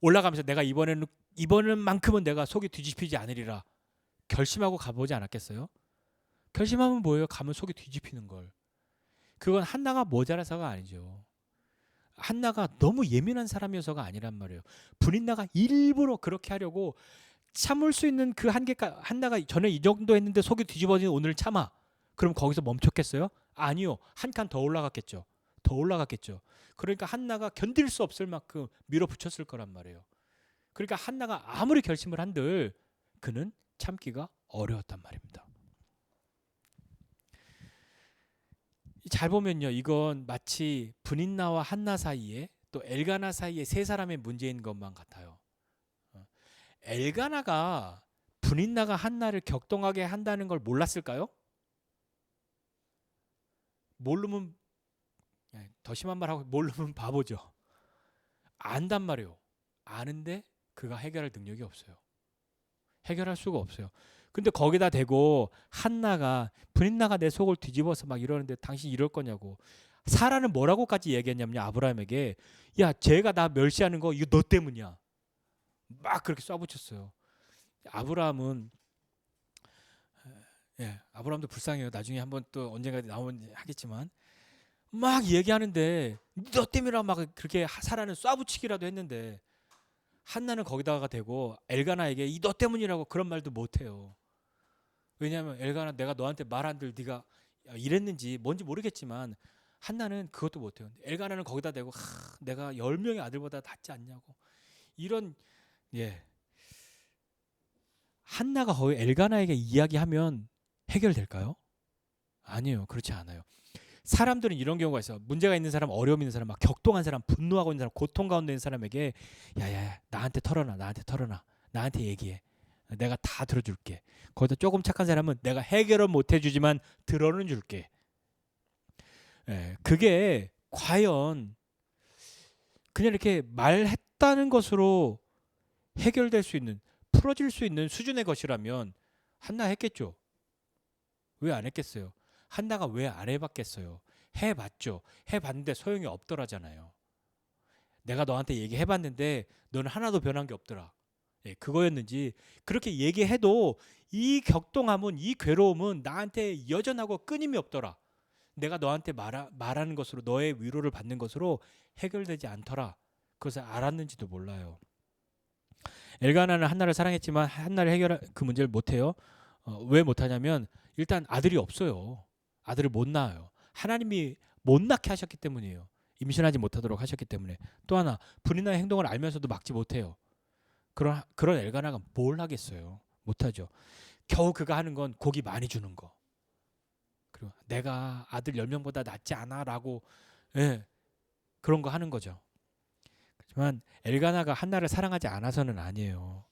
올라가면서 내가 이번은만큼은 내가 속이 뒤집히지 않으리라. 결심하고 가보지 않았겠어요? 결심하면 뭐예요? 가면 속이 뒤집히는 걸. 그건 한나가 모자라서가 아니죠. 한나가 너무 예민한 사람이어서가 아니란 말이에요. 브린나가 일부러 그렇게 하려고 참을 수 있는 그 한계가, 한나가 전에 이 정도 했는데 속이 뒤집어진 오늘 참아. 그럼 거기서 멈췄겠어요? 아니요. 한 칸 더 올라갔겠죠. 더 올라갔겠죠. 그러니까 한나가 견딜 수 없을 만큼 밀어붙였을 거란 말이에요. 그러니까 한나가 아무리 결심을 한들 그는 참기가 어려웠단 말입니다. 잘 보면요, 이건 마치 브닌나와 한나 사이에 또 엘가나 사이에 세 사람의 문제인 것만 같아요. 엘가나가 브닌나가 한나를 격동하게 한다는 걸 몰랐을까요? 모르면, 더 심한 말 하고, 모르면 바보죠. 안단 말이에요. 아는데 그가 해결할 능력이 없어요. 해결할 수가 없어요. 근데 거기다 대고 한나가, 브린나가 내 속을 뒤집어서 막 이러는데 당신 이럴 거냐고. 사라는 뭐라고까지 얘기했냐면요, 아브라함에게, 야, 쟤가 나 멸시하는 거 이거 너 때문이야. 막 그렇게 쏴붙였어요. 아브라함은, 아브라함도 불쌍해요. 나중에 한번 또 언젠가 나오면 하겠지만 막 얘기하는데 너 때문이라 막 그렇게 사라는 쏴붙이기라도 했는데, 한나는 거기다가 대고 엘가나에게 이 너 때문이라고 그런 말도 못해요. 왜냐하면 엘가나, 내가 너한테 말 안 들 네가 이랬는지 뭔지 모르겠지만 한나는 그것도 못해요. 엘가나는 거기다 대고 내가 10명의 아들보다 낫지 않냐고. 이런, 예, 한나가 거기 엘가나에게 이야기하면 해결될까요? 아니에요. 그렇지 않아요. 사람들은 이런 경우가 있어. 문제가 있는 사람, 어려움 있는 사람, 막 격동한 사람, 분노하고 있는 사람, 고통 가운데 있는 사람에게 야야야, 나한테 털어놔, 나한테 얘기해. 내가 다 들어줄게. 거기다 조금 착한 사람은 내가 해결은 못 해주지만 들어는 줄게. 그게 과연 그냥 이렇게 말했다는 것으로 해결될 수 있는, 풀어질 수 있는 수준의 것이라면 한나 했겠죠. 왜 안 했겠어요? 한나가 왜 안 해봤겠어요? 해봤죠. 해봤는데 소용이 없더라잖아요. 내가 너한테 얘기해봤는데 너는 하나도 변한 게 없더라. 그거였는지, 그렇게 얘기해도 이 격동함은, 이 괴로움은 나한테 여전하고 끊임이 없더라. 내가 너한테 말하는 것으로, 너의 위로를 받는 것으로 해결되지 않더라. 그것을 알았는지도 몰라요. 엘가나는 한나를 사랑했지만 한나를 해결할 그 문제를 못해요. 왜 못하냐면 일단 아들이 없어요. 아들을 못 낳아요. 하나님이 못 낳게 하셨기 때문이에요. 임신하지 못하도록 하셨기 때문에. 또 하나, 브린나의 행동을 알면서도 막지 못해요. 그런 엘가나가 뭘 하겠어요. 못하죠. 겨우 그가 하는 건 고기 많이 주는 거. 그리고 내가 아들 10명보다 낫지 않아 라고, 그런 거 하는 거죠. 하지만 엘가나가 한나를 사랑하지 않아서는 아니에요.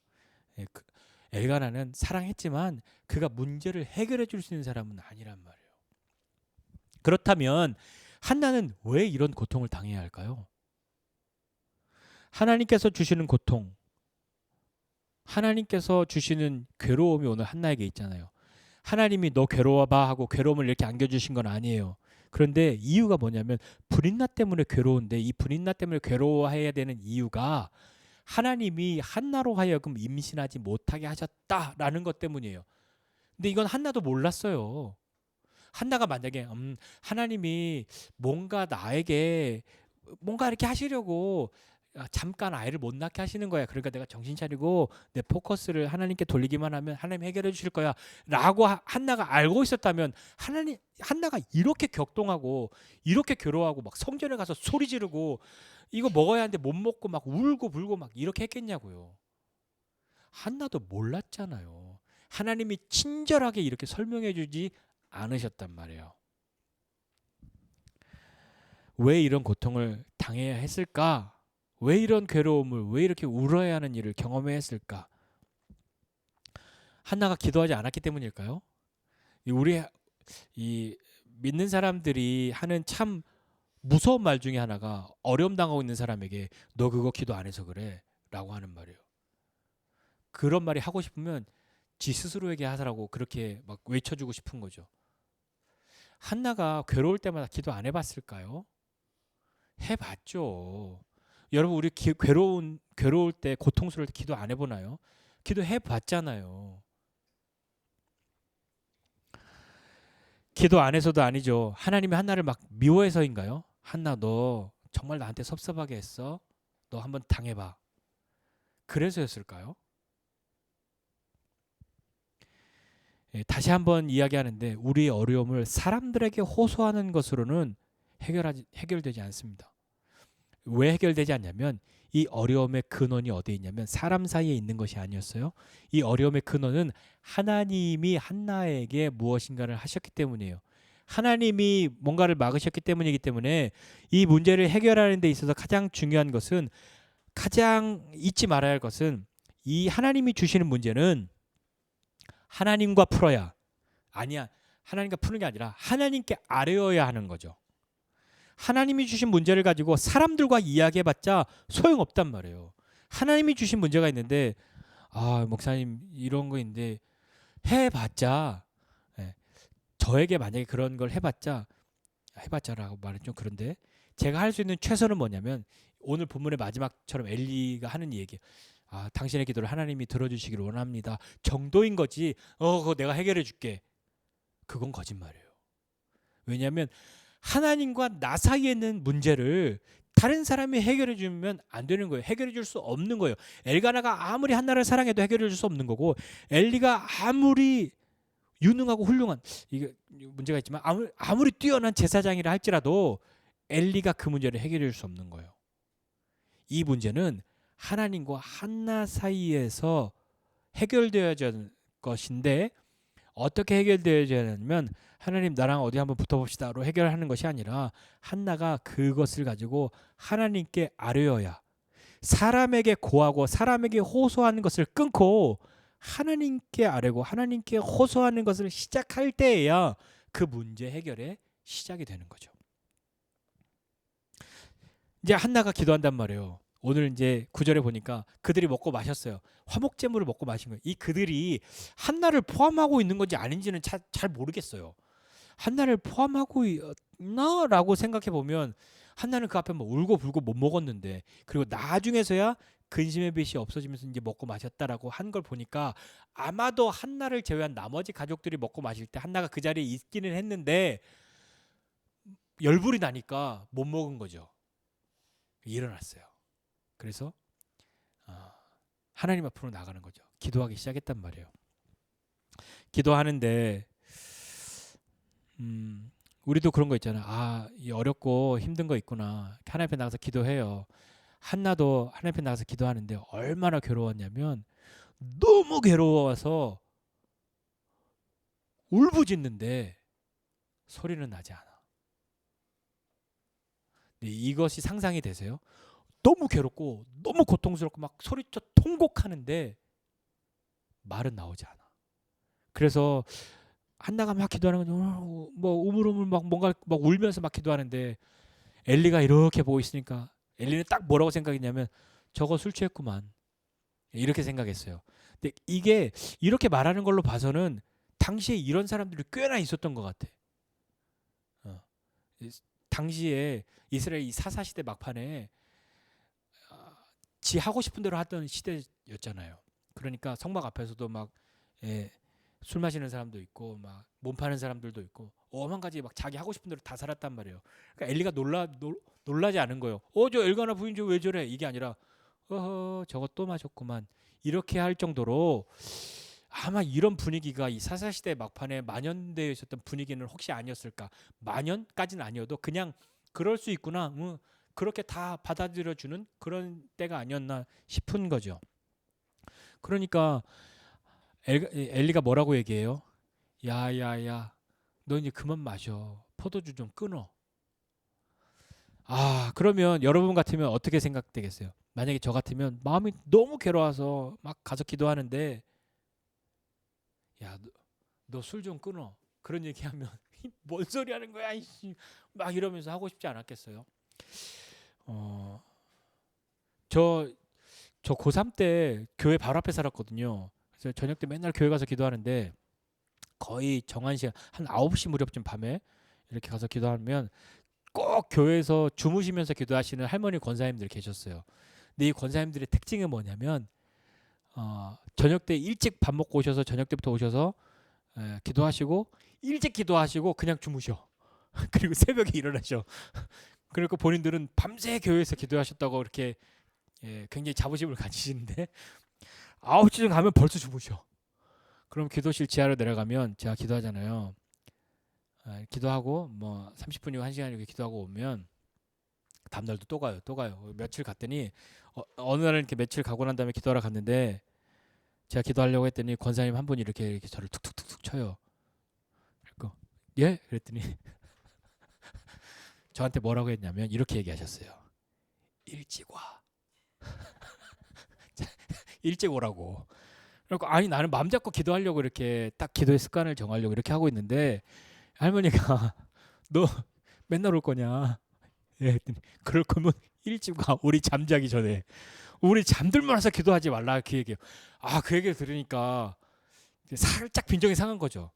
엘가나는 사랑했지만 그가 문제를 해결해 줄 수 있는 사람은 아니란 말이에요. 그렇다면 한나는 왜 이런 고통을 당해야 할까요? 하나님께서 주시는 고통, 하나님께서 주시는 괴로움이 오늘 한나에게 있잖아요. 하나님이 너 괴로워봐 하고 괴로움을 이렇게 안겨주신 건 아니에요. 그런데 이유가 뭐냐면 브린나 때문에 괴로운데, 이 브린나 때문에 괴로워해야 되는 이유가 하나님이 한나로 하여금 임신하지 못하게 하셨다라는 것 때문이에요. 근데 이건 한나도 몰랐어요. 한나가 만약에 하나님이 뭔가 나에게 뭔가 이렇게 하시려고 잠깐 아이를 못 낳게 하시는 거야. 그러니까 내가 정신 차리고 내 포커스를 하나님께 돌리기만 하면 하나님 해결해 주실 거야 라고 한나가 알고 있었다면, 한나가 이렇게 격동하고 이렇게 괴로워하고 막 성전에 가서 소리 지르고 이거 먹어야 하는데 못 먹고 막 울고 불고 막 이렇게 했겠냐고요. 한나도 몰랐잖아요. 하나님이 친절하게 이렇게 설명해 주지 않으셨단 말이에요. 왜 이런 고통을 당해야 했을까? 왜 이런 괴로움을, 왜 이렇게 울어야 하는 일을 경험해야 했을까? 한나가 기도하지 않았기 때문일까요? 우리 믿는 사람들이 하는 참 무서운 말 중에 하나가, 어려움 당하고 있는 사람에게 너 그거 기도 안 해서 그래 라고 하는 말이에요. 그런 말이 하고 싶으면 지 스스로에게 하라고 그렇게 막 외쳐주고 싶은 거죠. 한나가 괴로울 때마다 기도 안 해봤을까요? 해봤죠. 여러분, 우리 괴로울 때, 고통스러울 때 기도 안 해보나요? 기도 해봤잖아요. 기도 안 해서도 아니죠. 하나님이 한나를 막 미워해서인가요? 한나 너 정말 나한테 섭섭하게 했어? 너 한번 당해봐. 그래서였을까요? 예, 다시 한번 이야기하는데 우리의 어려움을 사람들에게 호소하는 것으로는 해결되지 않습니다. 왜 해결되지 않냐면 이 어려움의 근원이 어디에 있냐면 사람 사이에 있는 것이 아니었어요. 이 어려움의 근원은 하나님이 한나에게 무엇인가를 하셨기 때문이에요. 하나님이 뭔가를 막으셨기 때문이기 때문에 이 문제를 해결하는 데 있어서 가장 중요한 것은, 가장 잊지 말아야 할 것은, 이 하나님이 주시는 문제는 하나님과 풀어야, 아니야, 하나님과 푸는 게 아니라 하나님께 아뢰어야 하는 거죠. 하나님이 주신 문제를 가지고 사람들과 이야기해봤자 소용없단 말이에요. 하나님이 주신 문제가 있는데 목사님 이런 거 있는데 해봤자, 예, 저에게 만약에 그런 걸 해봤자라고 말은 좀 그런데, 제가 할 수 있는 최선은 뭐냐면 오늘 본문의 마지막처럼 엘리가 하는 얘기, 당신의 기도를 하나님이 들어주시기를 원합니다 정도인 거지, 그거 내가 해결해 줄게, 그건 거짓말이에요. 왜냐하면 하나님과 나 사이에 있는 문제를 다른 사람이 해결해 주면 안 되는 거예요. 해결해 줄 수 없는 거예요. 엘가나가 아무리 한나를 사랑해도 해결해 줄 수 없는 거고, 엘리가 아무리 유능하고 훌륭한, 이게 문제가 있지만 아무리 뛰어난 제사장이라 할지라도 엘리가 그 문제를 해결해 줄 수 없는 거예요. 이 문제는 하나님과 한나 사이에서 해결되어야 하는 것인데, 어떻게 해결되어야 하냐면 하나님 나랑 어디 한번 붙어봅시다로 해결하는 것이 아니라 한나가 그것을 가지고 하나님께 아뢰어야, 사람에게 고하고 사람에게 호소하는 것을 끊고 하나님께 아뢰고 하나님께 호소하는 것을 시작할 때에야 그 문제 해결의 시작이 되는 거죠. 이제 한나가 기도한단 말이에요. 오늘 이제 9절에 보니까 그들이 먹고 마셨어요. 화목제물을 먹고 마신 거예요. 이 그들이 한나를 포함하고 있는 건지 아닌지는 잘 모르겠어요. 한나를 포함하고 있나라고 생각해 보면 한나는 그 앞에 뭐 울고 불고 못 먹었는데, 그리고 나중에서야 근심의 빛이 없어지면서 이제 먹고 마셨다라고 한 걸 보니까 아마도 한나를 제외한 나머지 가족들이 먹고 마실 때 한나가 그 자리에 있기는 했는데 열불이 나니까 못 먹은 거죠. 일어났어요. 그래서 하나님 앞으로 나가는 거죠. 기도하기 시작했단 말이에요. 기도하는데 우리도 그런 거 있잖아. 이 어렵고 힘든 거 있구나. 하나님 앞에 나가서 기도해요. 한나도 하나님 앞에 나가서 기도하는데 얼마나 괴로웠냐면 너무 괴로워서 울부짖는데 소리는 나지 않아. 근데 이것이 상상이 되세요? 너무 괴롭고 너무 고통스럽고 막 소리쳐 통곡하는데 말은 나오지 않아. 그래서 한나가 막 기도하는 건 뭐 우물우물 막 뭔가 막 울면서 막 기도하는데 엘리가 이렇게 보고 있으니까 엘리는 딱 뭐라고 생각했냐면 저거 술 취했구만, 이렇게 생각했어요. 근데 이게 이렇게 말하는 걸로 봐서는 당시에 이런 사람들이 꽤나 있었던 것 같아. 당시에 이스라엘 이 사사시대 막판에 지 하고 싶은 대로 하던 시대였잖아요. 그러니까 성막 앞에서도 막 술 마시는 사람도 있고 막 몸 파는 사람들도 있고 오만 가지 막 자기 하고 싶은 대로 다 살았단 말이에요. 그러니까 엘리가 놀라지 않은 거예요. 저 엘가나 부인 저 왜 저래? 이게 아니라 저거 또 마셨구만, 이렇게 할 정도로 아마 이런 분위기가 이 사사시대 막판에 만연되어 있었던 분위기는 혹시 아니었을까. 만연까지는 아니어도 그냥 그럴 수 있구나, 그렇게 다 받아들여주는 그런 때가 아니었나 싶은 거죠. 그러니까 엘리가 뭐라고 얘기해요? 야야야, 너 이제 그만 마셔. 포도주 좀 끊어. 그러면 여러분 같으면 어떻게 생각되겠어요? 만약에 저 같으면 마음이 너무 괴로워서 막 가서 기도하는데 야, 너 술 좀 끊어. 그런 얘기하면 뭔 소리 하는 거야? 막 이러면서 하고 싶지 않았겠어요? 저 고3 때 교회 바로 앞에 살았거든요. 그래서 저녁 때 맨날 교회 가서 기도하는데 거의 정한 시간 한 9시 무렵쯤 밤에 이렇게 가서 기도하면 꼭 교회에서 주무시면서 기도하시는 할머니 권사님들 계셨어요. 근데 이 권사님들의 특징은 뭐냐면 저녁 때 일찍 밥 먹고 오셔서 저녁 때부터 오셔서 기도하시고 일찍 기도하시고 그냥 주무셔. 그리고 새벽에 일어나셔. 그리고 본인들은 밤새 교회에서 기도하셨다고 이렇게 굉장히 자부심을 가지시는데 9시쯤 가면 벌써 주무셔. 그럼 기도실 지하로 내려가면 제가 기도하잖아요. 기도하고 뭐 30분이고 1시간 이렇게 기도하고 오면 다음날도 또 가요. 또 가요. 며칠 갔더니 어느 날은 이렇게 며칠 가고 난 다음에 기도하러 갔는데 제가 기도하려고 했더니 권사님 한 분이 이렇게 저를 툭툭툭툭 쳐요. 그러니까 예? 그랬더니 저한테 뭐라고 했냐면 이렇게 얘기하셨어요. 일찍 와. 일찍 오라고. 그러니까 아니 나는 마음 잡고 기도하려고 이렇게 딱 기도의 습관을 정하려고 이렇게 하고 있는데 할머니가 너 맨날 올 거냐? 예, 했더니 그럴 거면 일찍 가. 우리 잠자기 전에. 우리 잠들면 와서 기도하지 말라 그 얘기예요. 그 얘기를 들으니까 살짝 빈정이 상한 거죠.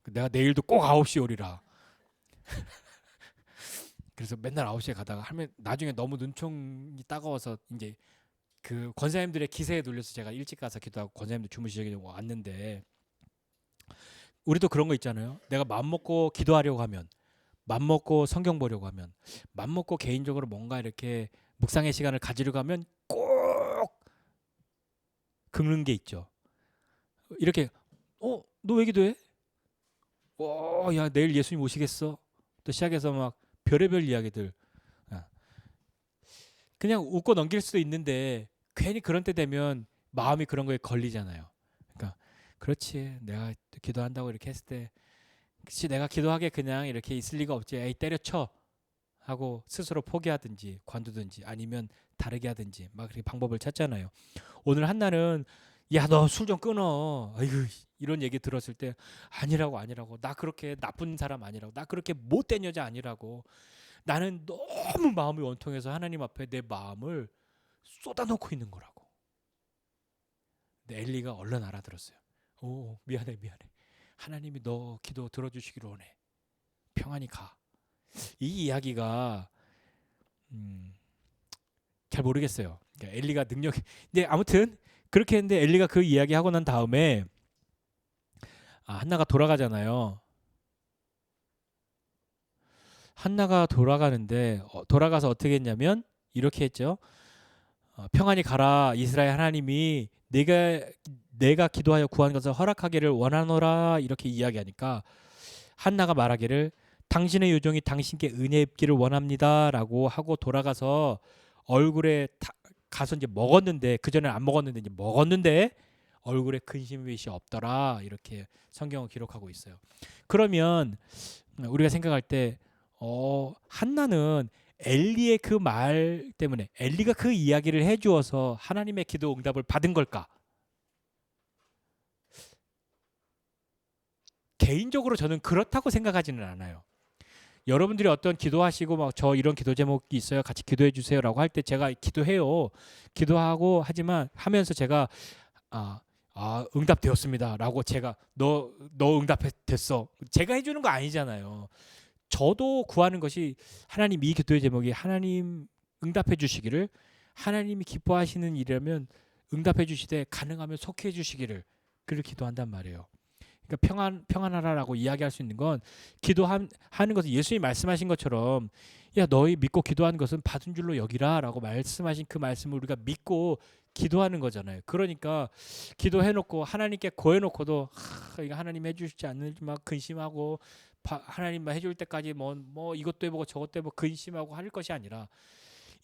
내가 내일도 꼭 9시에 오리라. 그래서 맨날 9시에 가다가 할머니 나중에 너무 눈총이 따가워서 이제 그 권사님들의 기세에 눌려서 제가 일찍 가서 기도하고 권사님들 주무시려고 왔는데 우리도 그런 거 있잖아요. 내가 마음 먹고 기도하려고 하면 마음 먹고 성경 보려고 하면 마음 먹고 개인적으로 뭔가 이렇게 묵상의 시간을 가지려고 하면 꼭 긁는 게 있죠. 이렇게 너 왜 기도해? 야 내일 예수님 오시겠어? 또 시작해서 막 별의별 이야기들 그냥 웃고 넘길 수도 있는데 괜히 그런 때 되면 마음이 그런 거에 걸리잖아요. 그러니까 그렇지 내가 기도한다고 이렇게 했을 때 그치 내가 기도하게 그냥 이렇게 있을 리가 없지. 에이 때려쳐 하고 스스로 포기하든지 관두든지 아니면 다르게 하든지 막 그렇게 방법을 찾잖아요. 오늘 한나는 야 너 술 좀 끊어. 아이고 이런 얘기 들었을 때 아니라고 나 그렇게 나쁜 사람 아니라고 나 그렇게 못된 여자 아니라고 나는 너무 마음이 원통해서 하나님 앞에 내 마음을 쏟아놓고 있는 거라고. 근데 엘리가 얼른 알아들었어요. 오 미안해 하나님이 너 기도 들어주시기를 원해. 평안히 가. 이 이야기가 잘 모르겠어요. 그러니까 엘리가 능력이 근데 아무튼 그렇게 했는데 엘리가 그 이야기 하고 난 다음에 한나가 돌아가잖아요. 한나가 돌아가는데 돌아가서 어떻게 했냐면 이렇게 했죠. 평안히 가라. 이스라엘 하나님이 내가 기도하여 구한 것을 허락하기를 원하노라 이렇게 이야기하니까 한나가 말하기를 당신의 요정이 당신께 은혜 입기를 원합니다라고 하고 돌아가서 얼굴에 가서 이제 먹었는데 그 전에 안 먹었는데 이제 먹었는데 얼굴에 근심이 없더라 이렇게 성경은 기록하고 있어요. 그러면 우리가 생각할 때 한나는 엘리의 그 말 때문에 엘리가 그 이야기를 해주어서 하나님의 기도 응답을 받은 걸까? 개인적으로 저는 그렇다고 생각하지는 않아요. 여러분들이 어떤 기도하시고 막 저 이런 기도 제목이 있어요. 같이 기도해 주세요라고 할 때 제가 기도해요. 기도하고 하지만 하면서 제가 응답되었습니다라고 제가 너 응답됐어. 제가 해주는 거 아니잖아요. 저도 구하는 것이 하나님 이 기도의 제목이 하나님 응답해 주시기를 하나님이 기뻐하시는 일이라면 응답해 주시되 가능하면 속해 주시기를 그를 기도한단 말이에요. 그러니까 평안하라라고 이야기할 수 있는 건 기도하는 것은 예수님이 말씀하신 것처럼 야 너희 믿고 기도하는 것은 받은 줄로 여기라라고 말씀하신 그 말씀을 우리가 믿고 기도하는 거잖아요. 그러니까 기도해놓고 하나님께 고해놓고도 이거 하나님 해주시지 않는지 막 근심하고 하나님만 해줄 때까지 뭐 이것도 해보고 저것도 해보고 근심하고 할 것이 아니라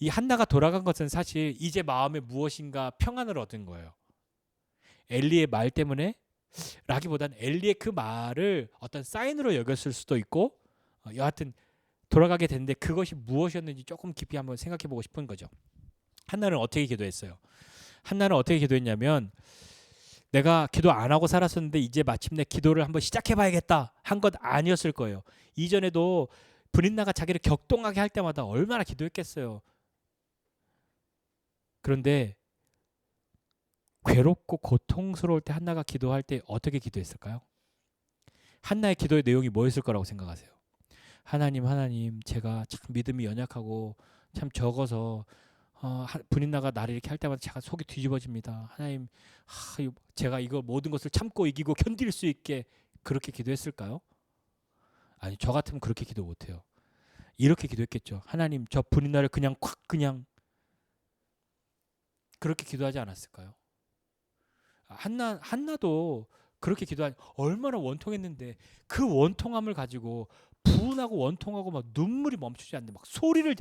이 한나가 돌아간 것은 사실 이제 마음에 무엇인가 평안을 얻은 거예요. 엘리의 말 때문에 라기보다는 엘리의 그 말을 어떤 사인으로 여겼을 수도 있고 여하튼 돌아가게 됐는데 그것이 무엇이었는지 조금 깊이 한번 생각해 보고 싶은 거죠. 한나는 어떻게 기도했어요? 한나는 어떻게 기도했냐면 내가 기도 안 하고 살았었는데 이제 마침내 기도를 한번 시작해 봐야겠다 한 것 아니었을 거예요. 이전에도 브린나가 자기를 격동하게 할 때마다 얼마나 기도했겠어요. 그런데 괴롭고 고통스러울 때 한나가 기도할 때 어떻게 기도했을까요? 한나의 기도의 내용이 뭐였을 거라고 생각하세요? 하나님 제가 참 믿음이 연약하고 참 적어서 분인나가 나를 이렇게 할 때마다 제가 속이 뒤집어집니다. 하나님 제가 이거 모든 것을 참고 이기고 견딜 수 있게 그렇게 기도했을까요? 아니 저 같으면 그렇게 기도 못해요. 이렇게 기도했겠죠. 하나님 저 분인나를 그냥 콱 그냥 그렇게 기도하지 않았을까요? 한나도 그렇게 기도한 얼마나 원통했는데 그 원통함을 가지고 분하고 원통하고 막 눈물이 멈추지 않는데 막 소리를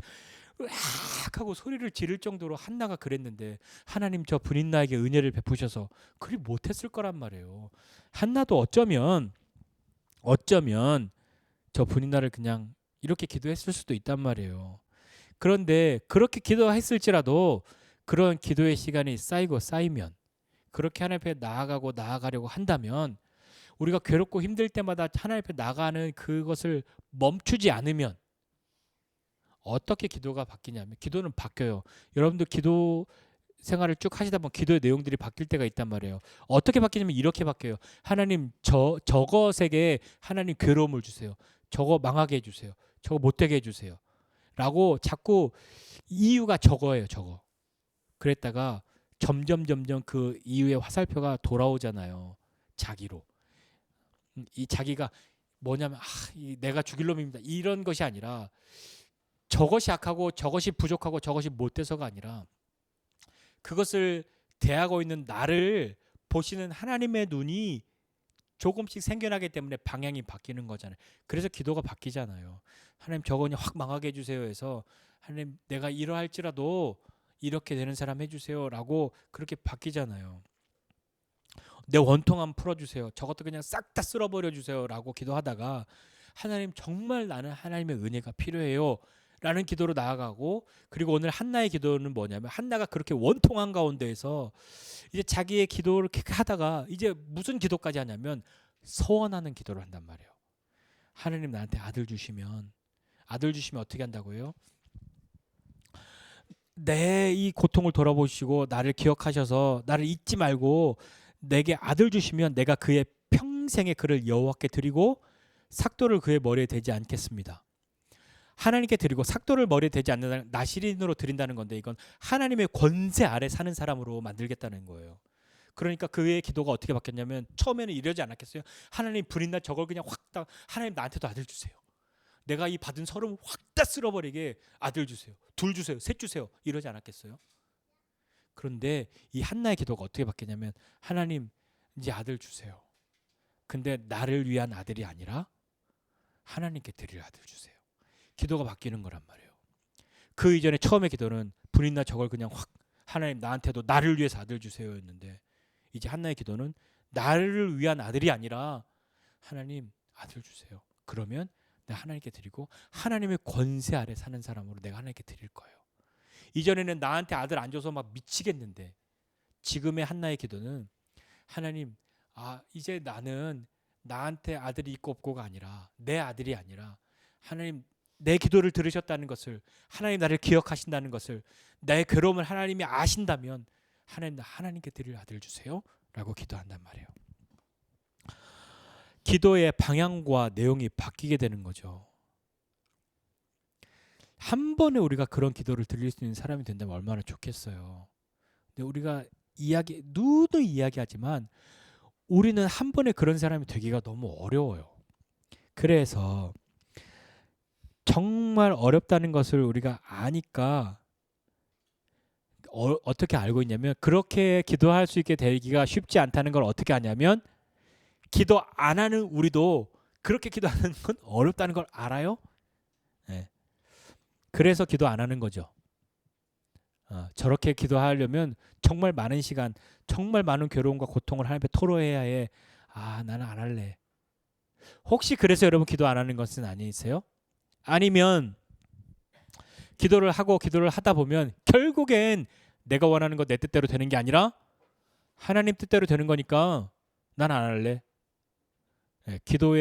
으악 하고 소리를 지를 정도로 한나가 그랬는데 하나님 저 분인나에게 은혜를 베푸셔서 그리 못했을 거란 말이에요. 한나도 어쩌면 저 분인나를 그냥 이렇게 기도했을 수도 있단 말이에요. 그런데 그렇게 기도했을지라도 그런 기도의 시간이 쌓이고 쌓이면 그렇게 하나님 앞에 나아가려고 한다면 우리가 괴롭고 힘들 때마다 하나님 앞에 나가는 그것을 멈추지 않으면 어떻게 기도가 바뀌냐면 기도는 바뀌어요. 여러분도 기도 생활을 쭉 하시다 보면 기도의 내용들이 바뀔 때가 있단 말이에요. 어떻게 바뀌냐면 이렇게 바뀌어요. 하나님 저것에게 하나님 괴로움을 주세요. 저거 망하게 해주세요. 저거 못되게 해주세요. 라고 자꾸 이유가 저거예요. 저거. 그랬다가 점점 그 이유의 화살표가 돌아오잖아요. 자기로. 이 자기가 뭐냐면 내가 죽일 놈입니다. 이런 것이 아니라 저것이 악하고 저것이 부족하고 저것이 못돼서가 아니라 그것을 대하고 있는 나를 보시는 하나님의 눈이 조금씩 생겨나기 때문에 방향이 바뀌는 거잖아요. 그래서 기도가 바뀌잖아요. 하나님 저거 그냥 확 망하게 해주세요 해서 하나님 내가 이러할지라도 이렇게 되는 사람 해주세요라고 그렇게 바뀌잖아요. 내 원통함 풀어주세요. 저것도 그냥 싹 다 쓸어버려 주세요라고 기도하다가 하나님 정말 나는 하나님의 은혜가 필요해요 라는 기도로 나아가고 그리고 오늘 한나의 기도는 뭐냐면 한나가 그렇게 원통한 가운데에서 이제 자기의 기도를 이렇게 하다가 이제 무슨 기도까지 하냐면 서원하는 기도를 한단 말이에요. 하나님 나한테 아들 주시면 어떻게 한다고요? 내 이 고통을 돌아보시고 나를 기억하셔서 나를 잊지 말고 내게 아들 주시면 내가 그의 평생의 그를 여호와께 드리고 삭도를 그의 머리에 대지 않겠습니다. 하나님께 드리고 삭도를 머리에 대지 않는 나시린으로 드린다는 건데 이건 하나님의 권세 아래 사는 사람으로 만들겠다는 거예요. 그러니까 그의 기도가 어떻게 바뀌었냐면 처음에는 이러지 않았겠어요? 하나님 불인나 저걸 그냥 확 다 하나님 나한테도 아들 주세요. 내가 이 받은 서름 확 다 쓸어버리게 아들 주세요. 둘 주세요. 셋 주세요. 이러지 않았겠어요? 그런데 이 한나의 기도가 어떻게 바뀌냐면 하나님 이제 아들 주세요. 근데 나를 위한 아들이 아니라 하나님께 드릴 아들 주세요. 기도가 바뀌는 거란 말이에요. 그 이전에 처음에 기도는 불인나 저걸 그냥 확 하나님 나한테도 나를 위해서 아들 주세요였는데 이제 한나의 기도는 나를 위한 아들이 아니라 하나님 아들 주세요. 그러면 내가 하나님께 드리고 하나님의 권세 아래 사는 사람으로 내가 하나님께 드릴 거예요. 이전에는 나한테 아들 안 줘서 막 미치겠는데 지금의 한나의 기도는 하나님 이제 나는 나한테 아들이 있고 없고가 아니라 내 아들이 아니라 하나님 내 기도를 들으셨다는 것을 하나님 나를 기억하신다는 것을 내 괴로움을 하나님이 아신다면 하나님께 드릴 아들 주세요 라고 기도한단 말이에요. 기도의 방향과 내용이 바뀌게 되는 거죠. 한 번에 우리가 그런 기도를 드릴 수 있는 사람이 된다면 얼마나 좋겠어요. 근데 우리가 누누이 이야기하지만 우리는 한 번에 그런 사람이 되기가 너무 어려워요. 그래서 정말 어렵다는 것을 우리가 아니까 어떻게 알고 있냐면 그렇게 기도할 수 있게 되기가 쉽지 않다는 걸 어떻게 아냐면 기도 안 하는 우리도 그렇게 기도하는 건 어렵다는 걸 알아요. 네. 그래서 기도 안 하는 거죠. 저렇게 기도하려면 정말 많은 시간, 정말 많은 괴로움과 고통을 하나님 앞에 토로해야 해. 나는 안 할래. 혹시 그래서 여러분 기도 안 하는 것은 아니세요? 아니면 기도를 하다 보면 결국엔 내가 원하는 거 내 뜻대로 되는 게 아니라 하나님 뜻대로 되는 거니까 난 안 할래. 네, 기도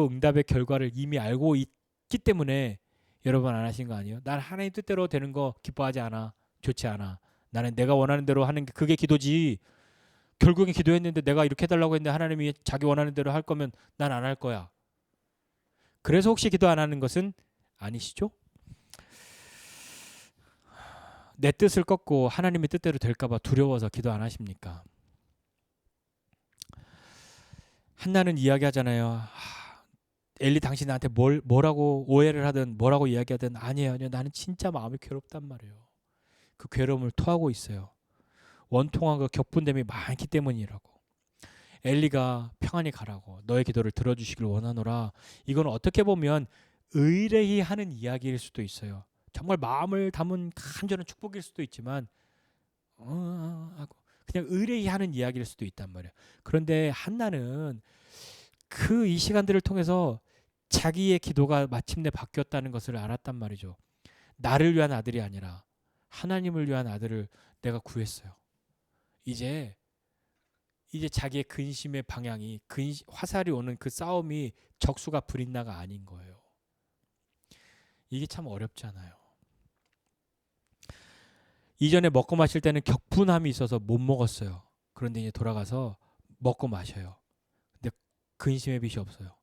응답의 결과를 이미 알고 있기 때문에 여러분 안 하신 거 아니에요? 난 하나님 뜻대로 되는 거 기뻐하지 않아. 좋지 않아. 나는 내가 원하는 대로 하는 게 그게 기도지. 결국엔 기도했는데 내가 이렇게 해달라고 했는데 하나님이 자기 원하는 대로 할 거면 난 안 할 거야. 그래서 혹시 기도 안 하는 것은 아니시죠? 내 뜻을 꺾고 하나님의 뜻대로 될까 봐 두려워서 기도 안 하십니까? 한나는 이야기하잖아요. 엘리 당신 나한테 뭐라고 오해를 하든 뭐라고 이야기하든 아니에요. 나는 진짜 마음이 괴롭단 말이에요. 그 괴로움을 토하고 있어요. 원통하고 격분됨이 많기 때문이라고. 엘리가 평안히 가라고 너의 기도를 들어주시길 원하노라. 이건 어떻게 보면 의뢰히 하는 이야기일 수도 있어요. 정말 마음을 담은 간절한 축복일 수도 있지만 하고 그냥 의뢰히 하는 이야기일 수도 있단 말이에요. 그런데 한나는 그 이 시간들을 통해서 자기의 기도가 마침내 바뀌었다는 것을 알았단 말이죠. 나를 위한 아들이 아니라 하나님을 위한 아들을 내가 구했어요. 이제 자기의 근심의 방향이 화살이 오는 그 싸움이 적수가 브린나가 아닌 거예요. 이게 참 어렵잖아요. 이전에 먹고 마실 때는 격분함이 있어서 못 먹었어요. 그런데 이제 돌아가서 먹고 마셔요. 근데 근심의 빛이 없어요.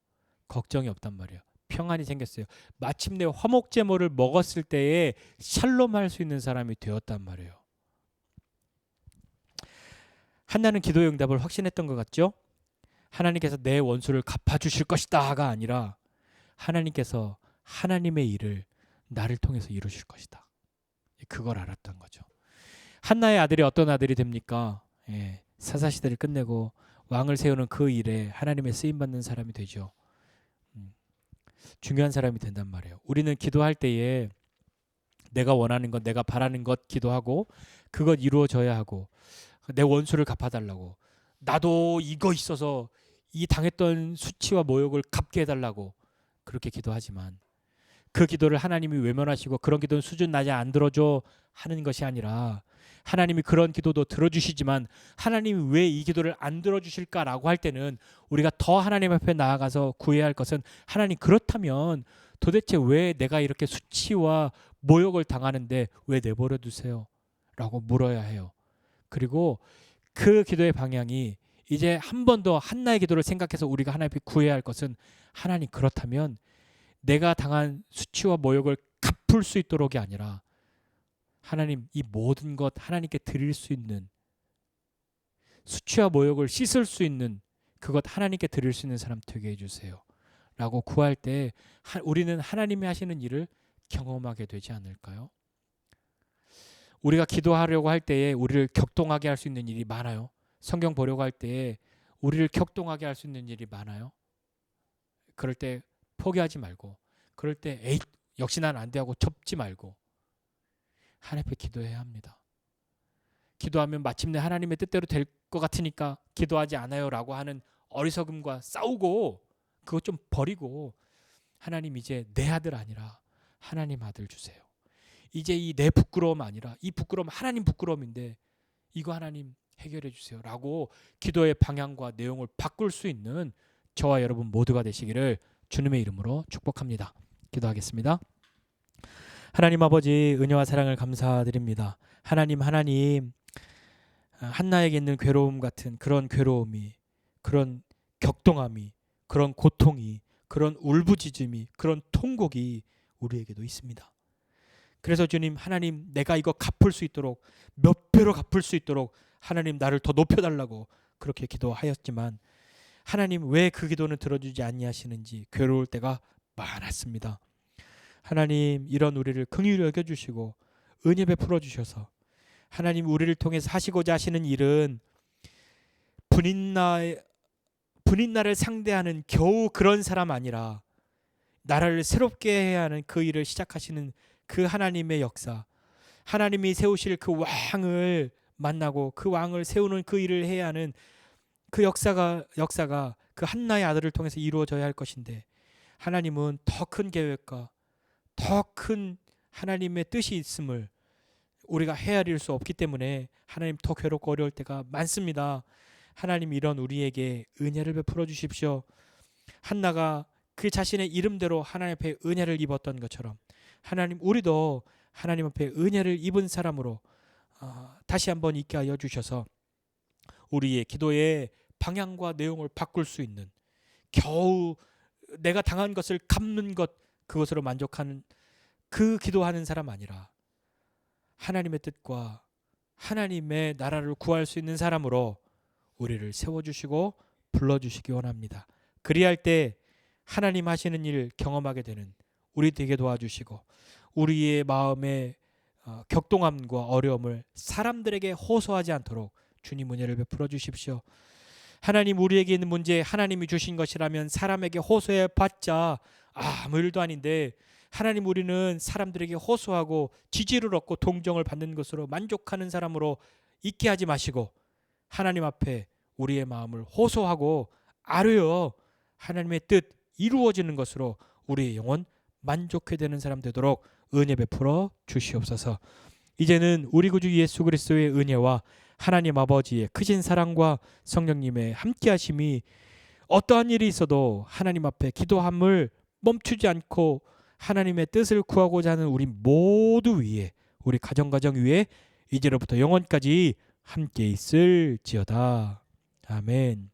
걱정이 없단 말이에요. 평안이 생겼어요. 마침내 화목제물을 먹었을 때에 샬롬할 수 있는 사람이 되었단 말이에요. 한나는 기도의 응답을 확신했던 것 같죠? 하나님께서 내 원수를 갚아주실 것이다가 아니라 하나님께서 하나님의 일을 나를 통해서 이루실 것이다. 그걸 알았던 거죠. 한나의 아들이 어떤 아들이 됩니까? 사사시대를 끝내고 왕을 세우는 그 일에 하나님의 쓰임받는 사람이 되죠. 중요한 사람이 된단 말이에요. 우리는 기도할 때에 내가 원하는 것, 내가 바라는 것 기도하고 그것 이루어져야 하고 내 원수를 갚아달라고 나도 이거 있어서 이 당했던 수치와 모욕을 갚게 해달라고 그렇게 기도하지만 그 기도를 하나님이 외면하시고 그런 기도는 수준 낮에 안 들어줘 하는 것이 아니라 하나님이 그런 기도도 들어주시지만 하나님이 왜 이 기도를 안 들어주실까라고 할 때는 우리가 더 하나님 앞에 나아가서 구해야 할 것은 하나님 그렇다면 도대체 왜 내가 이렇게 수치와 모욕을 당하는데 왜 내버려 두세요? 라고 물어야 해요. 그리고 그 기도의 방향이 이제 한 번 더 한나의 기도를 생각해서 우리가 하나님 앞에 구해야 할 것은 하나님 그렇다면 내가 당한 수치와 모욕을 갚을 수 있도록이 아니라 하나님 이 모든 것 하나님께 드릴 수 있는 수치와 모욕을 씻을 수 있는 그것 하나님께 드릴 수 있는 사람 되게 해주세요 라고 구할 때 우리는 하나님이 하시는 일을 경험하게 되지 않을까요? 우리가 기도하려고 할 때에 우리를 격동하게 할 수 있는 일이 많아요. 성경 보려고 할 때에 우리를 격동하게 할 수 있는 일이 많아요. 그럴 때 포기하지 말고 그럴 때 에이 역시 난 안 돼 하고 접지 말고 하나님 앞에 기도해야 합니다. 기도하면 마침내 하나님의 뜻대로 될 것 같으니까 기도하지 않아요 라고 하는 어리석음과 싸우고 그것 좀 버리고 하나님 이제 내 아들 아니라 하나님 아들 주세요. 이제 이 내 부끄러움 아니라 이 부끄러움 하나님 부끄러움인데 이거 하나님 해결해 주세요 라고 기도의 방향과 내용을 바꿀 수 있는 저와 여러분 모두가 되시기를 주님의 이름으로 축복합니다. 기도하겠습니다. 하나님 아버지 은혜와 사랑을 감사드립니다. 하나님 한나에게 있는 괴로움 같은 그런 괴로움이 그런 격동함이 그런 고통이 그런 울부짖음이 그런 통곡이 우리에게도 있습니다. 그래서 주님 하나님 내가 이거 갚을 수 있도록 몇 배로 갚을 수 있도록 하나님 나를 더 높여달라고 그렇게 기도하였지만 하나님 왜 그 기도는 들어주지 아니하시는지 괴로울 때가 많았습니다. 하나님 이런 우리를 긍휼히 여겨주시고 은혜 베풀어 주셔서 하나님 우리를 통해서 하시고자 하시는 일은 분인나를 상대하는 겨우 그런 사람 아니라 나라를 새롭게 해야 하는 그 일을 시작하시는 그 하나님의 역사 하나님이 세우실 그 왕을 만나고 그 왕을 세우는 그 일을 해야 하는 그 역사가 그 한나의 아들을 통해서 이루어져야 할 것인데 하나님은 더 큰 계획과 더 큰 하나님의 뜻이 있음을 우리가 헤아릴 수 없기 때문에 하나님 더 괴롭고 어려울 때가 많습니다. 하나님 이런 우리에게 은혜를 베풀어 주십시오. 한나가 그 자신의 이름대로 하나님 앞에 은혜를 입었던 것처럼 하나님 우리도 하나님 앞에 은혜를 입은 사람으로 다시 한번 있게 하여 주셔서 우리의 기도의 방향과 내용을 바꿀 수 있는 겨우 내가 당한 것을 갚는 것 그것으로 만족하는 그 기도하는 사람 아니라 하나님의 뜻과 하나님의 나라를 구할 수 있는 사람으로 우리를 세워주시고 불러주시기 원합니다. 그리할 때 하나님 하시는 일 경험하게 되는 우리 되게 도와주시고, 우리의 마음의 격동함과 어려움을 사람들에게 호소하지 않도록 주님 은혜를 베풀어 주십시오. 하나님, 우리에게 있는 문제 하나님이 주신 것이라면 사람에게 호소해 봤자 아무 일도 아닌데, 하나님, 우리는 사람들에게 호소하고 지지를 얻고 동정을 받는 것으로 만족하는 사람으로 있게 하지 마시고, 하나님 앞에 우리의 마음을 호소하고 아뢰어 하나님의 뜻 이루어지는 것으로 우리의 영혼 만족해 되는 사람 되도록 은혜 베풀어 주시옵소서. 이제는 우리 구주 예수 그리스도의 은혜와 하나님 아버지의 크신 사랑과 성령님의 함께하심이 어떠한 일이 있어도 하나님 앞에 기도함을 멈추지 않고 하나님의 뜻을 구하고자 하는 우리 모두 위에, 우리 가정 위에 이제로부터 영원까지 함께 있을지어다. 아멘.